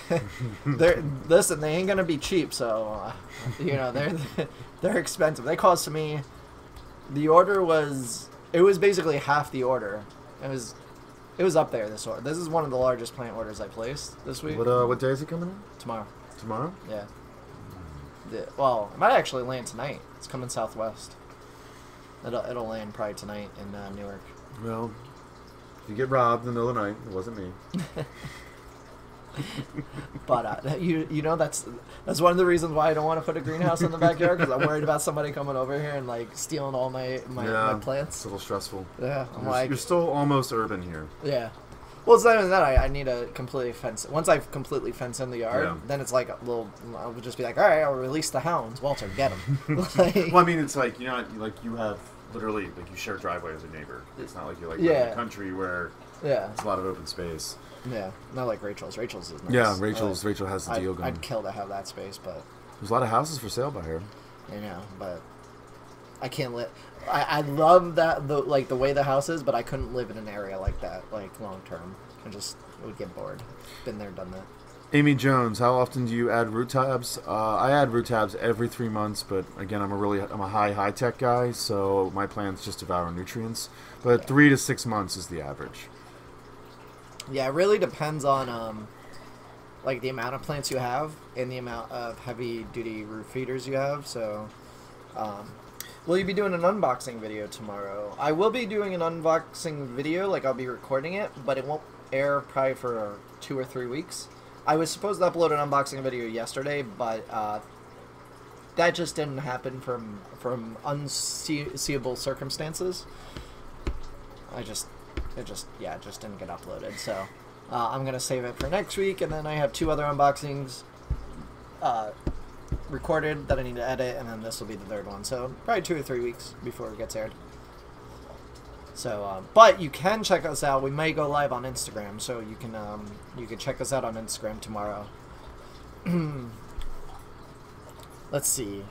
Listen, they ain't gonna be cheap, so they're expensive. They cost me. The order was basically half the order. It was up there this order. This is one of the largest plant orders I placed this week. What day is it coming in? Tomorrow. Tomorrow? Yeah. Well, it might actually land tonight. It's coming southwest. It'll land probably tonight in Newark. Well, if you get robbed in the middle of the night, it wasn't me. But that's one of the reasons why I don't want to put a greenhouse in the backyard, because I'm worried about somebody coming over here and like stealing all my plants. It's a little stressful. Yeah, You're still almost urban here. Yeah. Well, it's not even that. I need to completely fence. Once I've completely fenced in the yard, then it's like a little. I would just be like, all right, I'll release the hounds. Walter, get them. Well, I mean, it's like you have literally like you share a driveway with a neighbor. It's not like you're like in a country where it's a lot of open space. Yeah, not like Rachel's. Rachel's is nice. Yeah, Rachel has the deal going. I'd kill to have that space, but there's a lot of houses for sale by here. I know, but I can't live. I love that the way the house is, but I couldn't live in an area like that long term. I just would get bored. Been there, done that. Amy Jones, how often do you add root tabs? I add root tabs every 3 months, but again, I'm a high tech guy, so my plants just devour nutrients. But 3 to 6 months is the average. Yeah, it really depends on the amount of plants you have and the amount of heavy duty root feeders you have. So, will you be doing an unboxing video tomorrow? I will be doing an unboxing video, I'll be recording it, but it won't air probably for 2 or 3 weeks. I was supposed to upload an unboxing video yesterday, but that just didn't happen from unseeable circumstances. It just didn't get uploaded. So I'm gonna save it for next week, and then I have 2 other unboxings recorded that I need to edit, and then this will be the 3rd one. So probably 2 or 3 weeks before it gets aired. So, but you can check us out. We may go live on Instagram, so you can check us out on Instagram tomorrow. Let's see.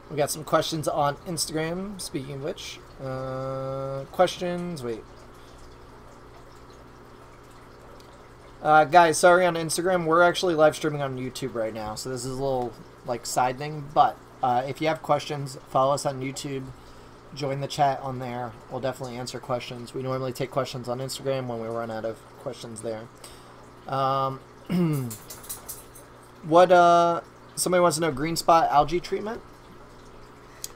We got some questions on Instagram. Speaking of which, questions. Wait. Guys, sorry on Instagram. We're actually live streaming on YouTube right now, so this is a little side thing. But if you have questions, follow us on YouTube. Join the chat on there. We'll definitely answer questions. We normally take questions on Instagram when we run out of questions there. What, somebody wants to know green spot algae treatment?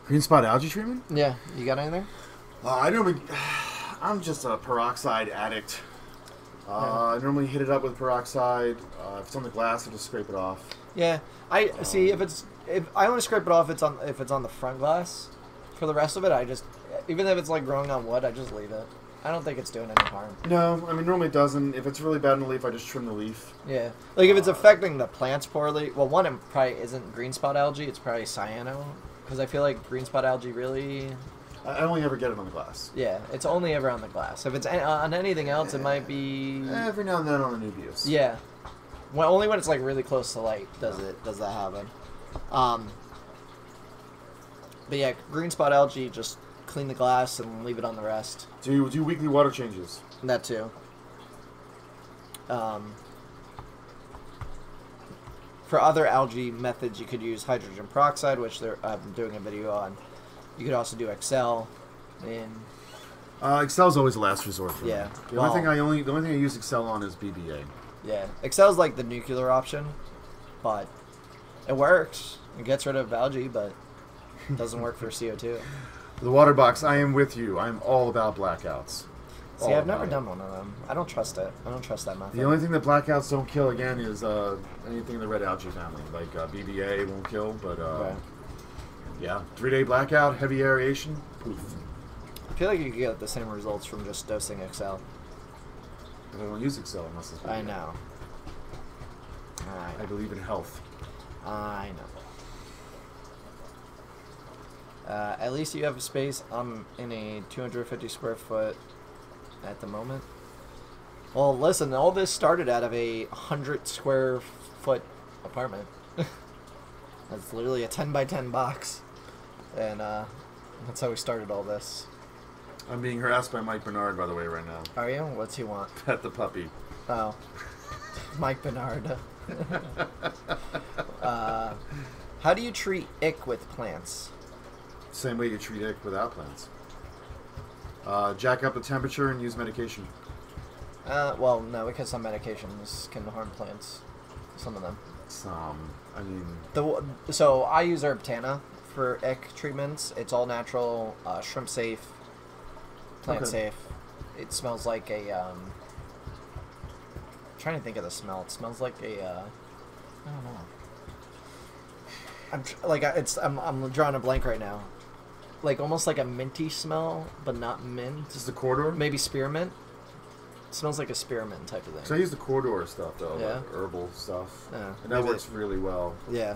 Green spot algae treatment? Yeah, you got anything? I'm just a peroxide addict. I normally hit it up with peroxide. If it's on the glass, I just scrape it off. Yeah, I see. If I only scrape it off, if it's on the front glass. For the rest of it, I just, even if it's like growing on wood, I just leave it. I don't think it's doing any harm. No, I mean normally it doesn't. If it's really bad in the leaf, I just trim the leaf. Yeah, like if it's affecting the plants poorly. Well, one, it probably isn't green spot algae. It's probably cyano, because I feel like green spot algae really. I only ever get it on the glass. Yeah, it's only ever on the glass. If it's on anything else, it might be. Every now and then on the Nubius. Yeah, well, only when it's like really close to light does that happen. But yeah, green spot algae, just clean the glass and leave it on the rest. Do weekly water changes. That too. For other algae methods, you could use hydrogen peroxide, which I'm doing a video on. You could also do Excel. Excel's always the last resort for me. Yeah. The only thing I use Excel on is BBA. Yeah, Excel's like the nuclear option, but it works. It gets rid of algae, but it doesn't work for CO2. The water box, I am with you. I'm all about blackouts. See, I've never done one of them. I don't trust it. I don't trust that method. The only thing that blackouts don't kill, again, is anything in the red algae family. Like BBA won't kill, but right. Yeah, 3-day blackout, heavy aeration, poof. I feel like you could get the same results from just dosing Excel. I don't use Excel unless it's BBA. I know. I believe in health. I know. At least you have a space. I'm in a 250 square foot at the moment. Well, listen, all this started out of a 100 square foot apartment. That's literally a 10 by 10 box. And that's how we started all this. I'm being harassed by Mike Bernard, by the way, right now. Are you? What's he want? Pet the puppy. Oh. Mike Bernard. How do you treat ick with plants? Same way you treat ick without plants. Jack up the temperature and use medication. Well, no, because some medications can harm plants. Some of them. I mean... So I use Herbtana for ick treatments. It's all natural, shrimp safe, plant safe. It smells like a... I'm trying to think of the smell. It smells like a... I don't know. I'm drawing a blank right now. Like almost like a minty smell, but not mint. Just the corridor? Maybe spearmint. It smells like a spearmint type of thing. So I use the corridor stuff though, yeah. like herbal stuff, yeah. and that works really well. Yeah.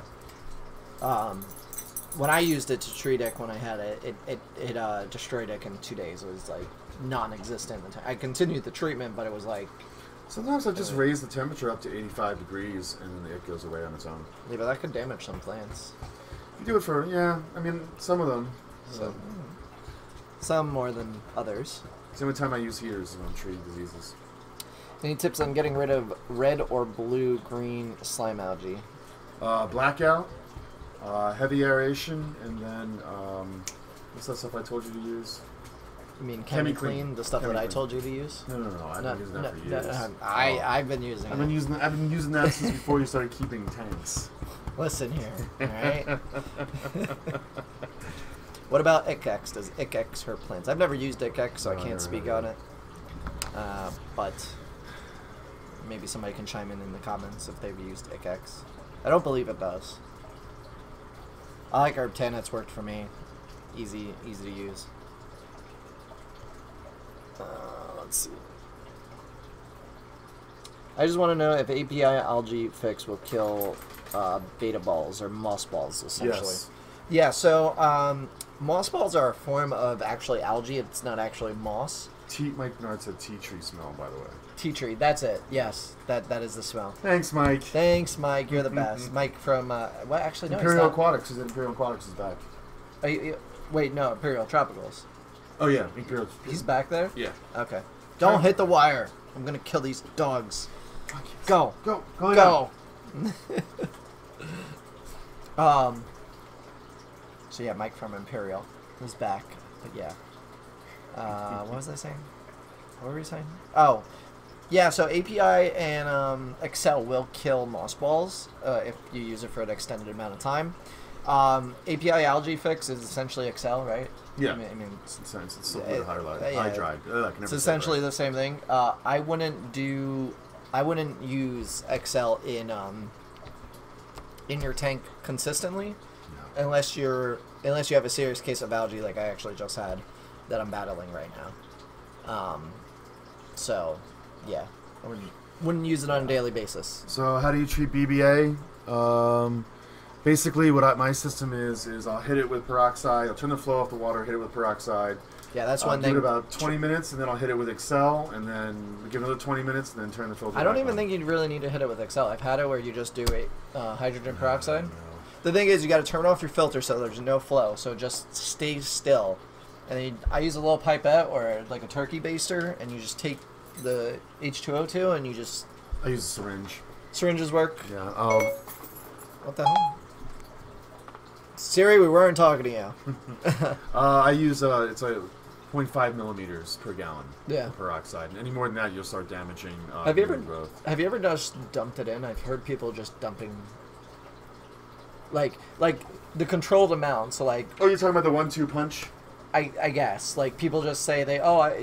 When I used it to treat ick when I had it, it destroyed ick in 2 days. It was like non-existent. I continued the treatment, but it was like. Sometimes I just raise the temperature up to 85 degrees, and then the ick goes away on its own. Yeah, but that could damage some plants. You do it for I mean some of them. So, some more than others. It's the only time I use heaters is when I'm treating diseases. Any tips on getting rid of red or blue-green slime algae? Blackout, heavy aeration, and then what's that stuff I told you to use? You mean ChemiClean, the stuff that I told you to use? No. I've been using that for years. I've been using it. I've been using that since before you started keeping tanks. Listen here, all right? What about Ick-X? Does Ick-X hurt plants? I've never used Ick-X, so I can't speak on it. But maybe somebody can chime in the comments if they've used Ick-X. I don't believe it does. I like Herbtana. It's worked for me. Easy to use. Let's see. I just want to know if API algae fix will kill beta balls or moss balls, essentially. Yes. Yeah, so moss balls are a form of actually algae. It's not actually moss. Mike Bernard said tea tree smell, by the way. Tea tree, that's it. Yes, that is the smell. Thanks, Mike. Thanks, Mike. You're the best. Mike from what? Actually, no. Imperial Aquatics. He said Imperial Aquatics is back. Wait, no, Imperial Tropicals. Oh yeah, Imperial. He's back there. Yeah. Okay. Don't hit the wire. I'm gonna kill these dogs. Go. Go. So yeah, Mike from Imperial is back. But yeah. What was I saying? What were we saying? Oh, Yeah, so API and Excel will kill moss balls if you use it for an extended amount of time. API algae fix is essentially Excel, right? Yeah. I mean it's a little bit high dried. It's essentially the same thing. I wouldn't use Excel in your tank consistently, unless you have a serious case of algae like I actually just had that I'm battling right now. So, yeah, I wouldn't use it on a daily basis. So how do you treat BBA? Basically, what my system is I'll hit it with peroxide. I'll turn the flow off the water, hit it with peroxide. Yeah, that's one thing. Do it about 20 minutes, and then I'll hit it with Excel, and then give another 20 minutes, and then turn the filter. I don't even think you really need to hit it with Excel. I've had it where you just do hydrogen peroxide. The thing is, you got to turn off your filter so there's no flow, so it just stays still. And then I use a little pipette or like a turkey baster, and you just take the H2O2 and you just... I use a syringe. Syringes work? Yeah. What the hell? Siri, we weren't talking to you. I use, it's like 0.5 millimeters per gallon peroxide. And any more than that, you'll start damaging have you growth. Have you ever just dumped it in? I've heard people just dumping... Like the controlled amount, so like... Oh, you're talking about the 1-2 punch? I guess. Like, people just say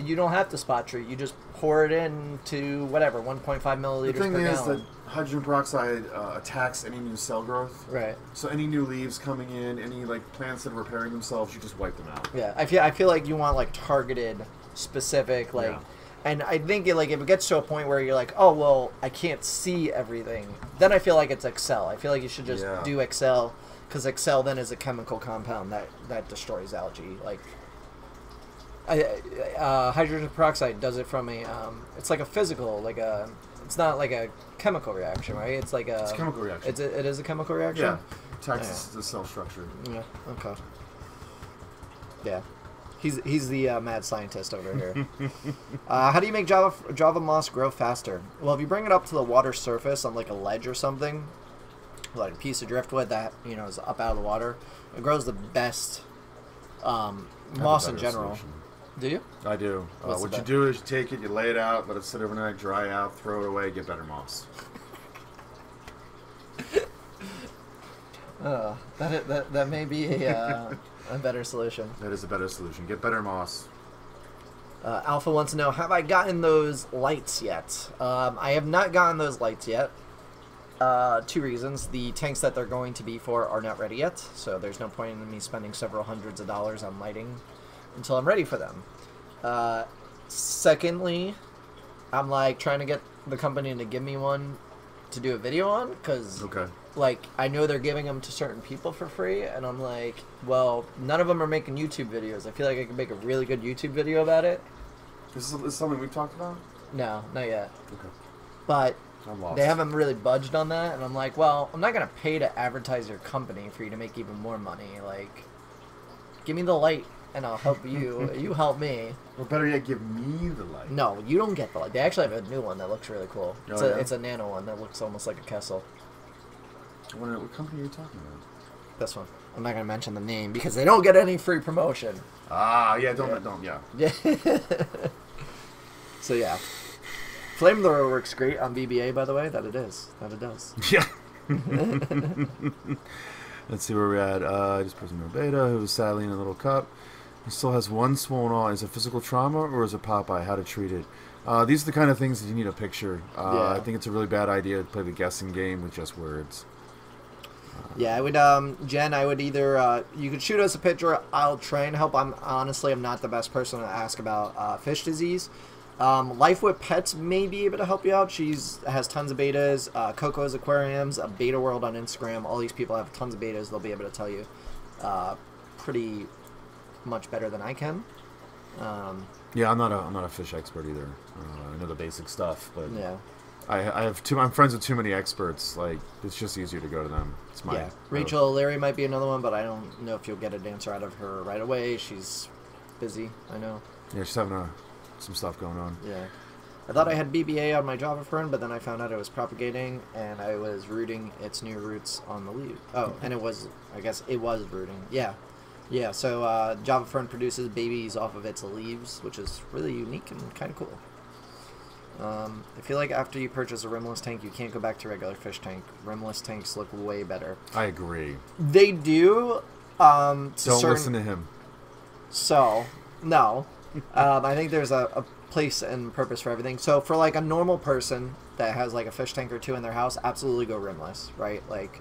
you don't have to spot treat. You just pour it into, whatever, 1.5 milliliters per gallon. The thing is that hydrogen peroxide attacks any new cell growth. Right. So any new leaves coming in, any, like, plants that are repairing themselves, you just wipe them out. Yeah. I feel like you want, like, targeted, specific, like... Yeah. And I think, if it gets to a point where you're like, oh, well, I can't see everything, then I feel like it's Excel. I feel like you should just do Excel, because Excel then is a chemical compound that destroys algae. Like... hydrogen peroxide does it from it's like a physical, it's not like a chemical reaction, right? It's like it's a chemical reaction. It is a chemical reaction? Yeah. Attacks the cell structure. Yeah, okay. Yeah. He's the mad scientist over here. How do you make Java moss grow faster? Well, if you bring it up to the water surface on like a ledge or something, like a piece of driftwood that, is up out of the water, it grows the best moss in general. Solution. Do you? I do. What you do is you take it, you lay it out, let it sit overnight, dry out, throw it away, get better moss. That may be a better solution. That is a better solution. Get better moss. Alpha wants to know, have I gotten those lights yet? I have not gotten those lights yet. 2 reasons. The tanks that they're going to be for are not ready yet, so there's no point in me spending several hundreds of dollars on lighting until I'm ready for them. Secondly, I'm trying to get the company to give me one to do a video on, because I know they're giving them to certain people for free, and I'm like, well, none of them are making YouTube videos. I feel like I could make a really good YouTube video about it. This is something we've talked about? No, not yet. Okay. But I'm lost. They haven't really budged on that, and I'm like, well, I'm not going to pay to advertise your company for you to make even more money. Give me the light, and I'll help you. You help me. Or better yet, give me the light. No, you don't get the light. They actually have a new one that looks really cool. It's a nano one that looks almost like a Kessel. What company are you talking about? This one. I'm not going to mention the name because they don't get any free promotion. Yeah. Yeah. So, yeah. Flamethrower works great on VBA, by the way. That it does. Yeah. Let's see where we're at. Just person Betta, who's sadly in a little cup. He still has one swollen eye. Is it physical trauma or is it Popeye? How to treat it? These are the kind of things that you need a picture. I think it's a really bad idea to play the guessing game with just words. Yeah, I would, Jen, I would either, you could shoot us a picture. I'll try and help. I'm not the best person to ask about fish disease. Life with Pets may be able to help you out. She has tons of betas. Coco's Aquariums, Beta World on Instagram. All these people have tons of betas. They'll be able to tell you pretty much better than I can. Yeah, I'm not a fish expert either. I know the basic stuff, but yeah. I'm friends with too many experts. It's just easier to go to them. It's my Rachel O'Leary might be another one, but I don't know if you'll get an answer out of her right away. She's busy, I know. Yeah, she's having some stuff going on. Yeah. I thought I had BBA on my Java fern, but then I found out it was propagating, and I was rooting its new roots on the leaf. Oh, and I guess it was rooting. Yeah. Yeah, so Java fern produces babies off of its leaves, which is really unique and kind of cool. I feel like after you purchase a rimless tank, you can't go back to regular fish tank. Rimless tanks look way better. I agree. They do. Don't listen to him. So, no. I think there's a place and purpose for everything. So for like a normal person that has like a fish tank or two in their house, absolutely go rimless, right? Like,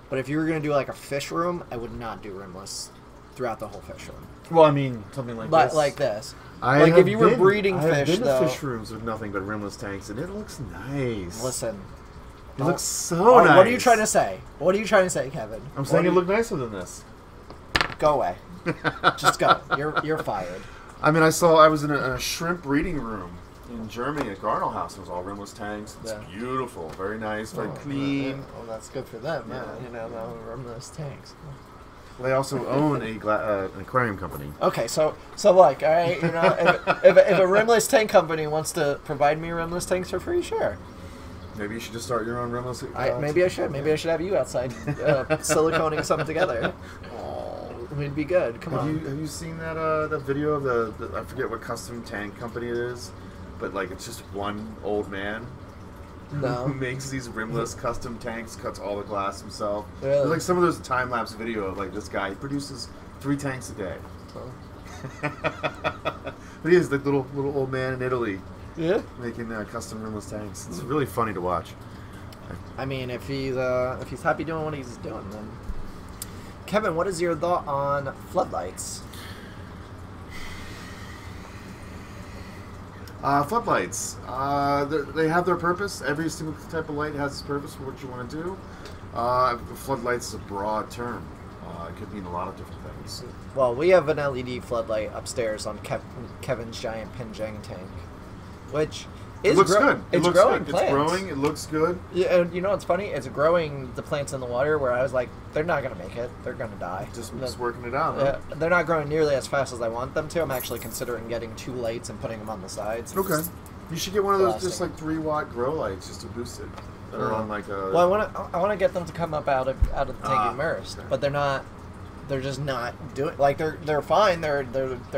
but if you were going to do like a fish room, I would not do rimless throughout the whole fish room. Well, I mean, something like But this. like this. Like if you were breeding fish, I've been to though. fish rooms with nothing but rimless tanks, and it looks nice. Listen. It looks so nice. What are you trying to say? What are you trying to say, Kevin? I'm saying it looked nicer than this. Go away. Just go. You're fired. I mean, I was in a shrimp breeding room in Germany at Garnell House. It was all rimless tanks. It's beautiful, very nice, very clean. Yeah. Well, that's good for them. Yeah. You know, no rimless tanks. They also own an aquarium company. Okay, so like, all right, you know, if a rimless tank company wants to provide me rimless tanks for free, sure. Maybe you should just start your own rimless. Maybe I should. Maybe I should have you outside siliconing something together. We'd be good. Come on. Have you seen that video of the I forget what custom tank company it is, but like it's just one old man. No. Who makes these rimless custom tanks, cuts all the glass himself. Really? There's like some of those time-lapse video of like this guy, he produces 3 tanks a day. But he is the little old man in Italy. Yeah. Making custom rimless tanks. It's really funny to watch. I mean, if he's happy doing what he's doing, then. Kevin, what is your thought on floodlights? Floodlights. They have their purpose. Every single type of light has its purpose for what you want to do. Floodlights is a broad term. It could mean a lot of different things. Well, we have an LED floodlight upstairs on Kevin's giant Pinjang tank, which is looks good. It's looks growing good. plants. It's growing. It looks good. Yeah, and you know what's funny? It's growing the plants in the water where I was like, they're not going to make it. They're going to die. Just working it out. Huh? They're not growing nearly as fast as I want them to. I'm actually considering getting 2 lights and putting them on the sides. Okay. You should get one of those just like 3-watt grow lights just to boost it. That are on like a. Well, I want to get them to come up out of the tank immersed, but they're not. They're just not doing like they're fine. They're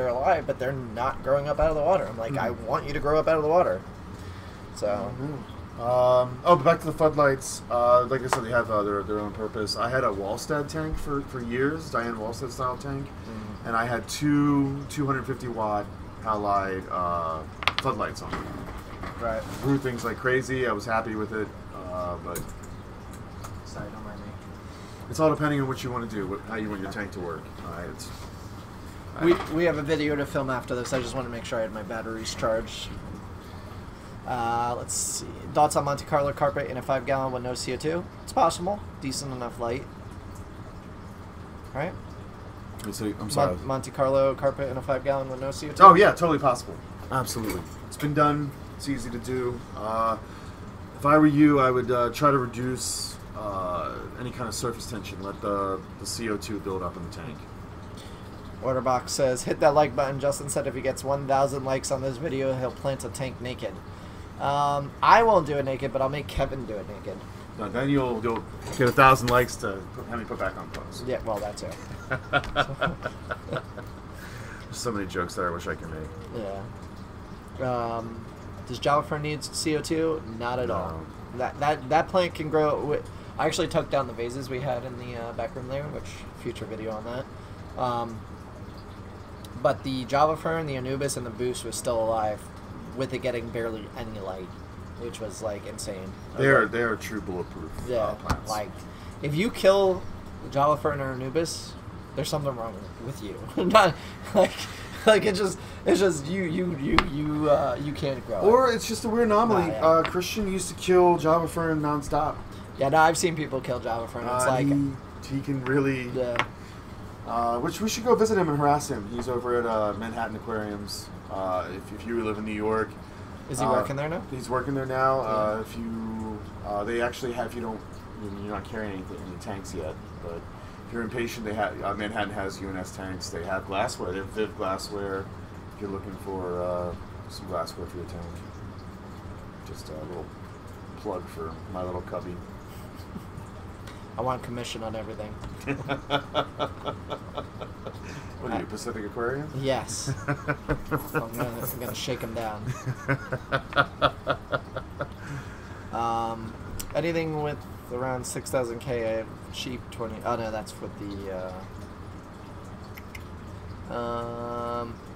alive, but they're not growing up out of the water. I'm like, I want you to grow up out of the water. So. But back to the floodlights. Like I said, they have their own purpose. I had a Wallstead tank for years, Diane Wallstead style tank, and I had 2 250-watt halide floodlights on them. Right. Grew things like crazy. I was happy with it, but Sorry, don't mind me. it's all depending on what you want to do, how you want your tank to work. We have a video to film after this. I just want to make sure I had my batteries charged. Let's see. Thoughts on Monte Carlo carpet in a 5-gallon with no CO2? It's possible. Decent enough light. Right? I'm sorry. Monte Carlo carpet in a 5-gallon with no CO2? Oh, yeah, totally possible. Absolutely. It's been done. It's easy to do. If I were you, I would try to reduce any kind of surface tension. Let the CO2 build up in the tank. Orderbox says, hit that like button. Justin said if he gets 1,000 likes on this video, he'll plant a tank naked. I won't do it naked, but I'll make Kevin do it naked. No, then you'll get 1,000 likes to have me put back on post. Yeah, well, that too. There's so many jokes that I wish I could make. Yeah. Does Java Fern need CO2? Not at all. That plant can grow. I actually took down the vases we had in the back room there, which future video on that. But the Java Fern, the Anubis, and the Boost was still alive, with it getting barely any light, which was like insane. They're true bulletproof plants. Like if you kill the Java Fern or Anubis, there's something wrong with you. Not like it's just you can't grow. Or it's just a weird anomaly. Nah, yeah. Christian used to kill Java Fern nonstop. Yeah, no, I've seen people kill Java Fern. It's like he can really. Yeah. Which we should go visit him and harass him. He's over at Manhattan Aquariums. If you live in New York, is he working there now? He's working there now. If you, they actually have. You're not carrying anything in the tanks yet, but if you're impatient, they have. Manhattan has UNS tanks. They have glassware. They have Viv glassware. If you're looking for some glassware for your tank, just a little plug for my little cubby. I want commission on everything. What are you, Pacific Aquarium? Yes. I'm gonna shake him down. Anything with around 6,000K, I have cheap 20. Oh no, that's with the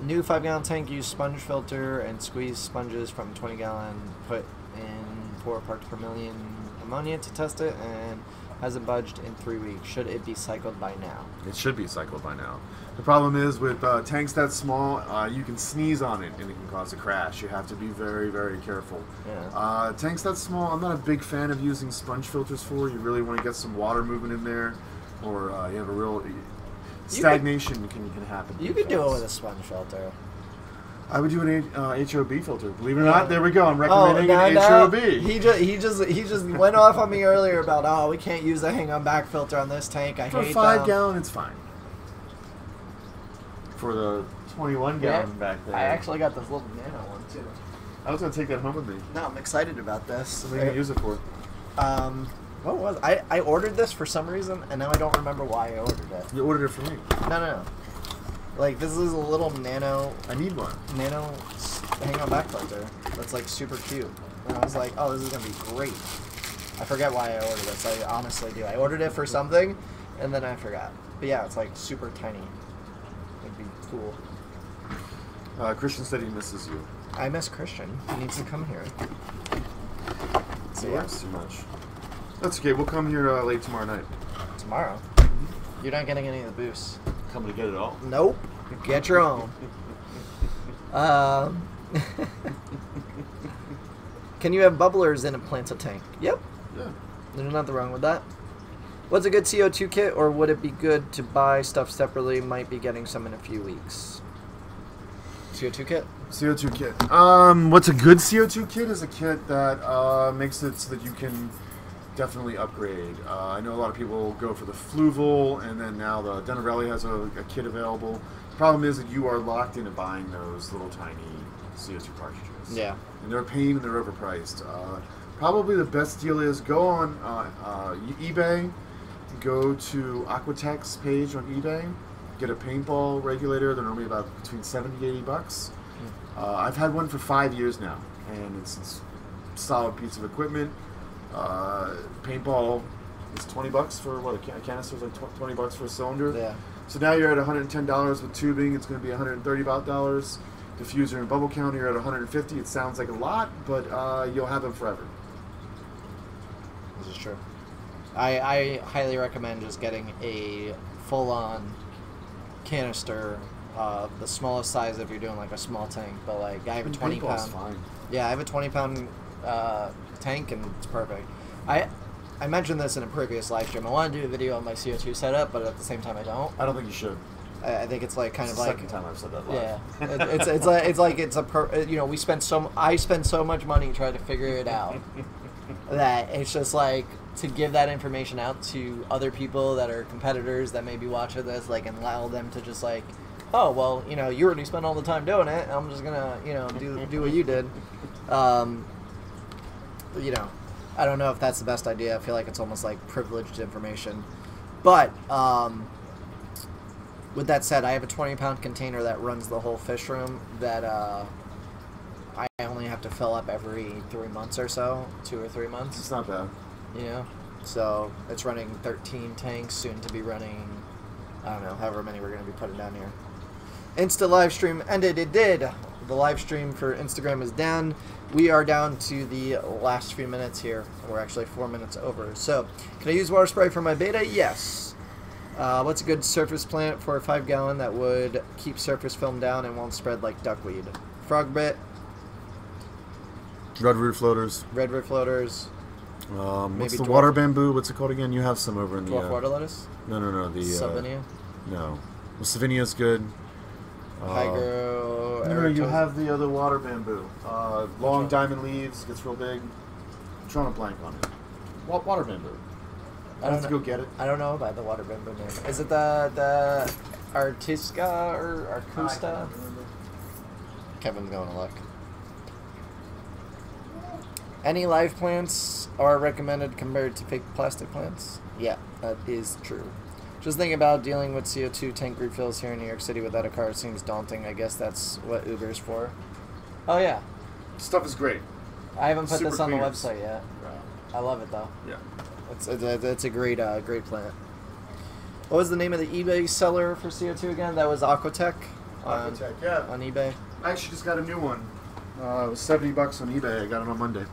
new 5-gallon tank. Use sponge filter and squeeze sponges from 20-gallon. Put in 4 parts per million ammonia to test it, and hasn't budged in 3 weeks. Should it be cycled by now? It should be cycled by now. The problem is with tanks that small, you can sneeze on it and it can cause a crash. You have to be very, very careful. Yeah. Tanks that small, I'm not a big fan of using sponge filters for. You really want to get some water moving in there, or you have a real stagnation can happen. You could do it with a sponge filter. I would do an HOB filter. Believe it or not, there we go. I'm recommending an no. HOB. He just went off on me earlier about we can't use a hang-on back filter on this tank. I hate them. For 5-gallon, it's fine. For the 21-gallon back there, I actually got this little nano one too. I was gonna take that home with me. No, I'm excited about this. What are you gonna use it for? What was I ordered this for some reason, and now I don't remember why I ordered it. You ordered it for me. No. Like, this is a little nano... I need one. Nano hang-on back filter that's, like, super cute. And I was like, oh, this is going to be great. I forget why I ordered this. I honestly do. I ordered it for something, and then I forgot. But yeah, it's, like, super tiny. It'd be cool. Christian said he misses you. I miss Christian. He needs to come here. So, yeah, it's too much. That's okay. We'll come here late tomorrow night. Tomorrow? You're not getting any of the boosts. Coming to get it all? Nope. Get your own. Can you have bubblers in a planted tank? Yep. Yeah. There's nothing wrong with that. What's a good CO2 kit, or would it be good to buy stuff separately? Might be getting some in a few weeks. CO2 kit? CO2 kit. What's a good CO2 kit is a kit that makes it so that you can definitely upgrade. I know a lot of people go for the Fluval, and then now the Denarelli has a kit available. The problem is that you are locked into buying those little tiny CO2 cartridges. Yeah. And they're a pain and they're overpriced. Probably the best deal is go on eBay, go to Aquatic's page on eBay, get a paintball regulator. They're normally about between 70 to 80 bucks. I've had one for 5 years now, and it's a solid piece of equipment. Paintball is 20 bucks for what a canister is, like 20 bucks for a cylinder. Yeah. So now you're at $110 with tubing. It's going to be $130. Diffuser and bubble counter, you're at 150. It sounds like a lot, but you'll have them forever. This is true. I highly recommend just getting a full-on canister, the smallest size if you're doing like a small tank. But like I have a 20-pound. Fine. Yeah, I have a 20-pound tank, and it's perfect. I mentioned this in a previous live stream. I want to do a video on my CO2 setup, but at the same time I don't. I don't think you should. I think it's like kind It's of the like second time I've said that live. yeah. I spend so much money trying to figure it out that it's just like to give that information out to other people that are competitors that may be watching this, like, and allow them to just like, oh well, you already spent all the time doing it. I'm just gonna do what you did. I don't know if that's the best idea. I feel like it's almost like privileged information. But with that said, I have a 20-pound container that runs the whole fish room that I only have to fill up every 3 months or so, 2 or 3 months. It's not bad. So it's running 13 tanks, soon to be running, I don't know, however many we're going to be putting down here. Insta live stream ended. It did. The live stream for Instagram is down. We are down to the last few minutes here. We're actually 4 minutes over. So, can I use water spray for my Betta? Yes. What's a good surface plant for a 5-gallon that would keep surface film down and won't spread like duckweed? Frog bit. Redwood floaters. Redwood floaters. What's the water bamboo? What's it called again? You have some over in the... Dwarf water lettuce? No. The Savinia? No. Well, Savinia's good. Hygro... No, you have the other water bamboo. Long diamond leaves, gets real big. I'm drawing a blank on it. Water bamboo. I have to go get it. I don't know about the water bamboo name. Is it the Artisca or Arcusta? Kevin's going to look. Any live plants are recommended compared to fake plastic plants? Yeah, that is true. Just thinking about dealing with CO2 tank refills here in New York City without a car seems daunting. I guess that's what Uber's for. Oh, yeah. Stuff is great. I haven't put Super this on the cleaners. website yet. I love it, though. Yeah. It's a great great plant. What was the name of the eBay seller for CO2 again? That was Aquatic. Aquatech, yeah. On eBay. I actually just got a new one. It was $70 on eBay. I got it on Monday.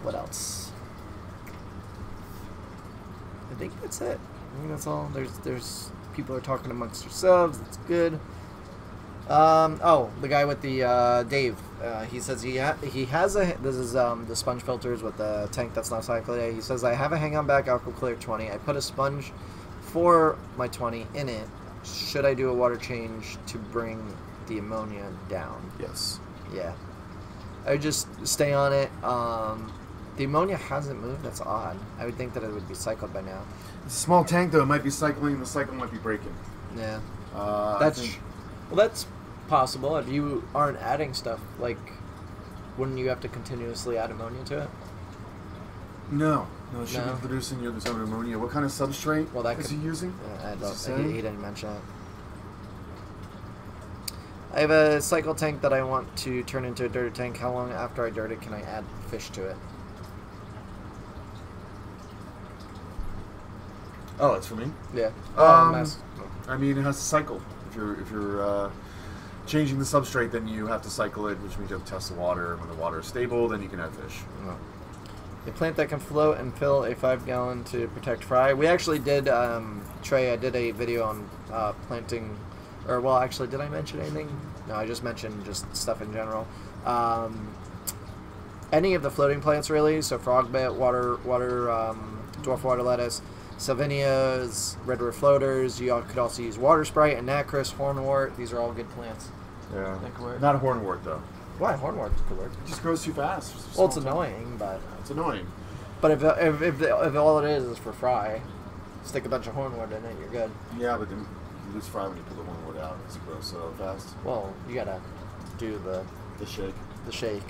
What else? I think that's it. I think that's all. There's people are talking amongst yourselves. That's good. Oh, the guy with the Dave. He says he has a. This is the sponge filters with the tank that's not cycling. He says I have a hang on back Aqua Clear 20. I put a sponge for my 20 in it. Should I do a water change to bring the ammonia down? Yes. Yeah. I would just stay on it. The ammonia hasn't moved. That's odd. I would think that it would be cycled by now. It's a small tank, though. It might be cycling. The cycle might be breaking. Yeah. That's Well, that's possible. If you aren't adding stuff, like, wouldn't you have to continuously add ammonia to it? No, it should No? be producing your own ammonia. What kind of substrate Well, that is could- he using? He didn't mention it. I have a cycle tank that I want to turn into a dirty tank. How long after I dirt it can I add fish to it? Oh, it's for me. Yeah. I mean, it has to cycle. If you're changing the substrate, then you have to cycle it, which means you have to test the water. When the water is stable, then you can add fish. A plant that can float and fill a 5-gallon to protect fry. We actually did, Trey, I did a video on planting, or well, actually, did I mention anything? No, I just mentioned just stuff in general. Any of the floating plants, really. So frogbit, dwarf water lettuce, Salvinias, redwood floaters. You could also use water sprite, anacris, hornwort. These are all good plants. Yeah. That could work. Not a hornwort, though. Why? Hornwort could work. It just grows too fast. Well, it's annoying, but... It's annoying. But if all it is for fry, stick a bunch of hornwort in it, you're good. Yeah, but then you lose fry when you pull the hornwort out. It's grows so fast. Well, you gotta do the shake. shake.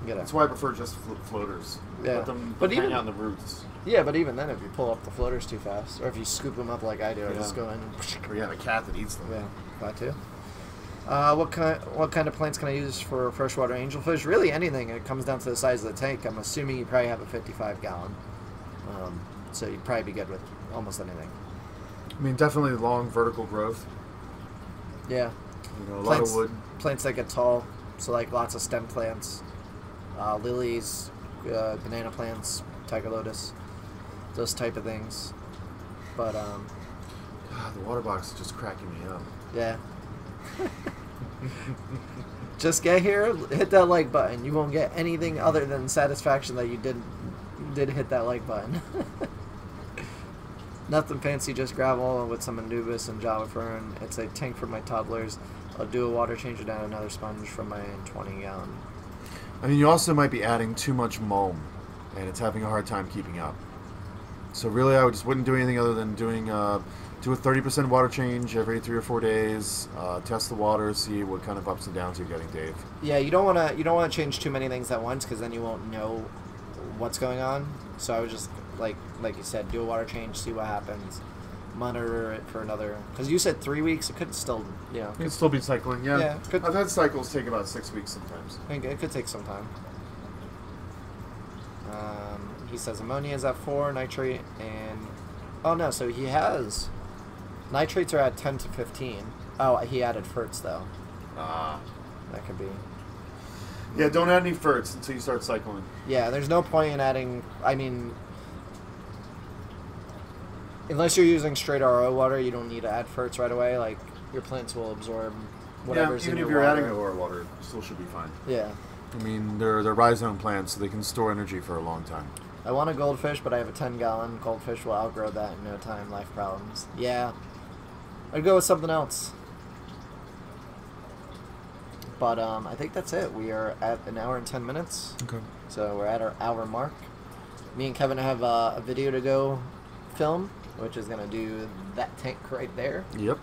You gotta. That's why I prefer just floaters. Yeah. Let them But hang even- out in the roots. Yeah, but even then, if you pull up the floaters too fast, or if you scoop them up like I do, or Yeah. just go in. Or you have a cat that eats them. Yeah, that too. What kind of plants can I use for freshwater angelfish? Really anything. It comes down to the size of the tank. I'm assuming you probably have a 55-gallon, so you'd probably be good with almost anything. I mean, definitely long vertical growth. Yeah. You know, a Plants- lot of wood. Plants that get tall, so like lots of stem plants, lilies, banana plants, tiger lotus, those type of things. But God, the water box is just cracking me up. yeah. Just get here, hit that like button. You won't get anything other than satisfaction that you did hit that like button. Nothing fancy, just gravel with some Anubis and Java Fern. It's a tank for my toddlers. I'll do a water change and add another sponge for my 20-gallon. I mean, you also might be adding too much mulm, and it's having a hard time keeping up. So really, I just wouldn't do anything other than do a 30% water change every 3 or 4 days. Test the water, see what kind of ups and downs you're getting, Dave. Yeah, you don't want to change too many things at once because then you won't know what's going on. So I would just like you said, do a water change, see what happens, monitor it for another. Because you said 3 weeks, it could still It could still be cycling, yeah. Yeah, could- I've had cycles take about 6 weeks sometimes. I think it could take some time. He says ammonia is at 4, nitrate, and oh no, so he has nitrates are at 10 to 15. Oh, he added ferts though. That could be. Yeah, don't add any ferts until you start cycling. Yeah, there's no point in adding. I mean, unless you're using straight RO water, you don't need to add ferts right away. Like your plants will absorb whatever's even in if your you're water. adding OR water, it still should be fine. Yeah. I mean, they're rhizome plants, so they can store energy for a long time. I want a goldfish, but I have a 10-gallon. Goldfish will outgrow that in no time. Life problems. Yeah. I'd go with something else. But I think that's it. We are at 1 hour and 10 minutes. Okay. So we're at our hour mark. Me and Kevin have a video to go film, which is going to do that tank right there. Yep.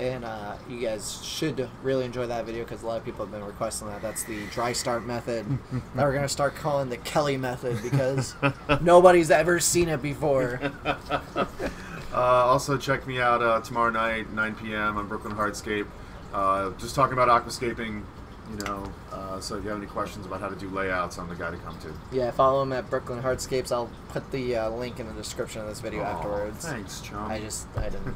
And you guys should really enjoy that video because a lot of people have been requesting that. That's the dry start method that we're going to start calling the Kelly method because nobody's ever seen it before. Also, check me out tomorrow night, 9 p.m. on Brooklyn Hardscape. Just talking about aquascaping, you know. So if you have any questions about how to do layouts, I'm the guy to come to. Yeah, follow him at Brooklyn Hardscapes. I'll put the link in the description of this video afterwards. Thanks, chum. I didn't.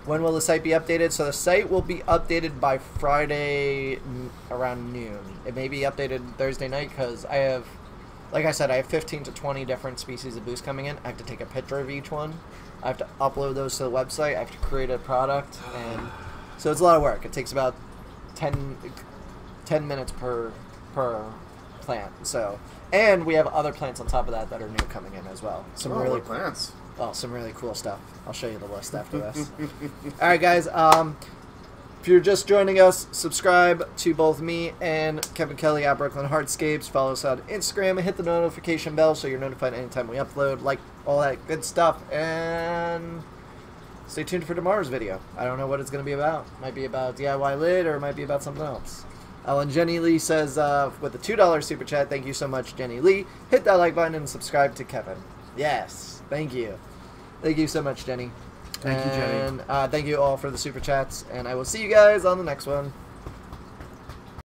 When will the site be updated? So the site will be updated by Friday around noon. It may be updated Thursday night because I have, like I said, I have 15 to 20 different species of boost coming in. I have to take a picture of each one. I have to upload those to the website. I have to create a product, and so it's a lot of work. It takes about 10 minutes per plant. So, and we have other plants on top of that that are new coming in as well. Some really what plants. Oh, some really cool stuff. I'll show you the list after this. All right, guys. If you're just joining us, subscribe to both me and Kevin Kelly at Brooklyn Hardscapes. Follow us on Instagram and hit the notification bell so you're notified anytime we upload. Like all that good stuff. And stay tuned for tomorrow's video. I don't know what it's going to be about. Might be about DIY lid or it might be about something else. And Jenny Lee says, with a $2 super chat, thank you so much, Jenny Lee. Hit that like button and subscribe to Kevin. Yes, thank you. Thank you so much, Jenny. Thank you, Jenny. And thank you all for the super chats. And I will see you guys on the next one.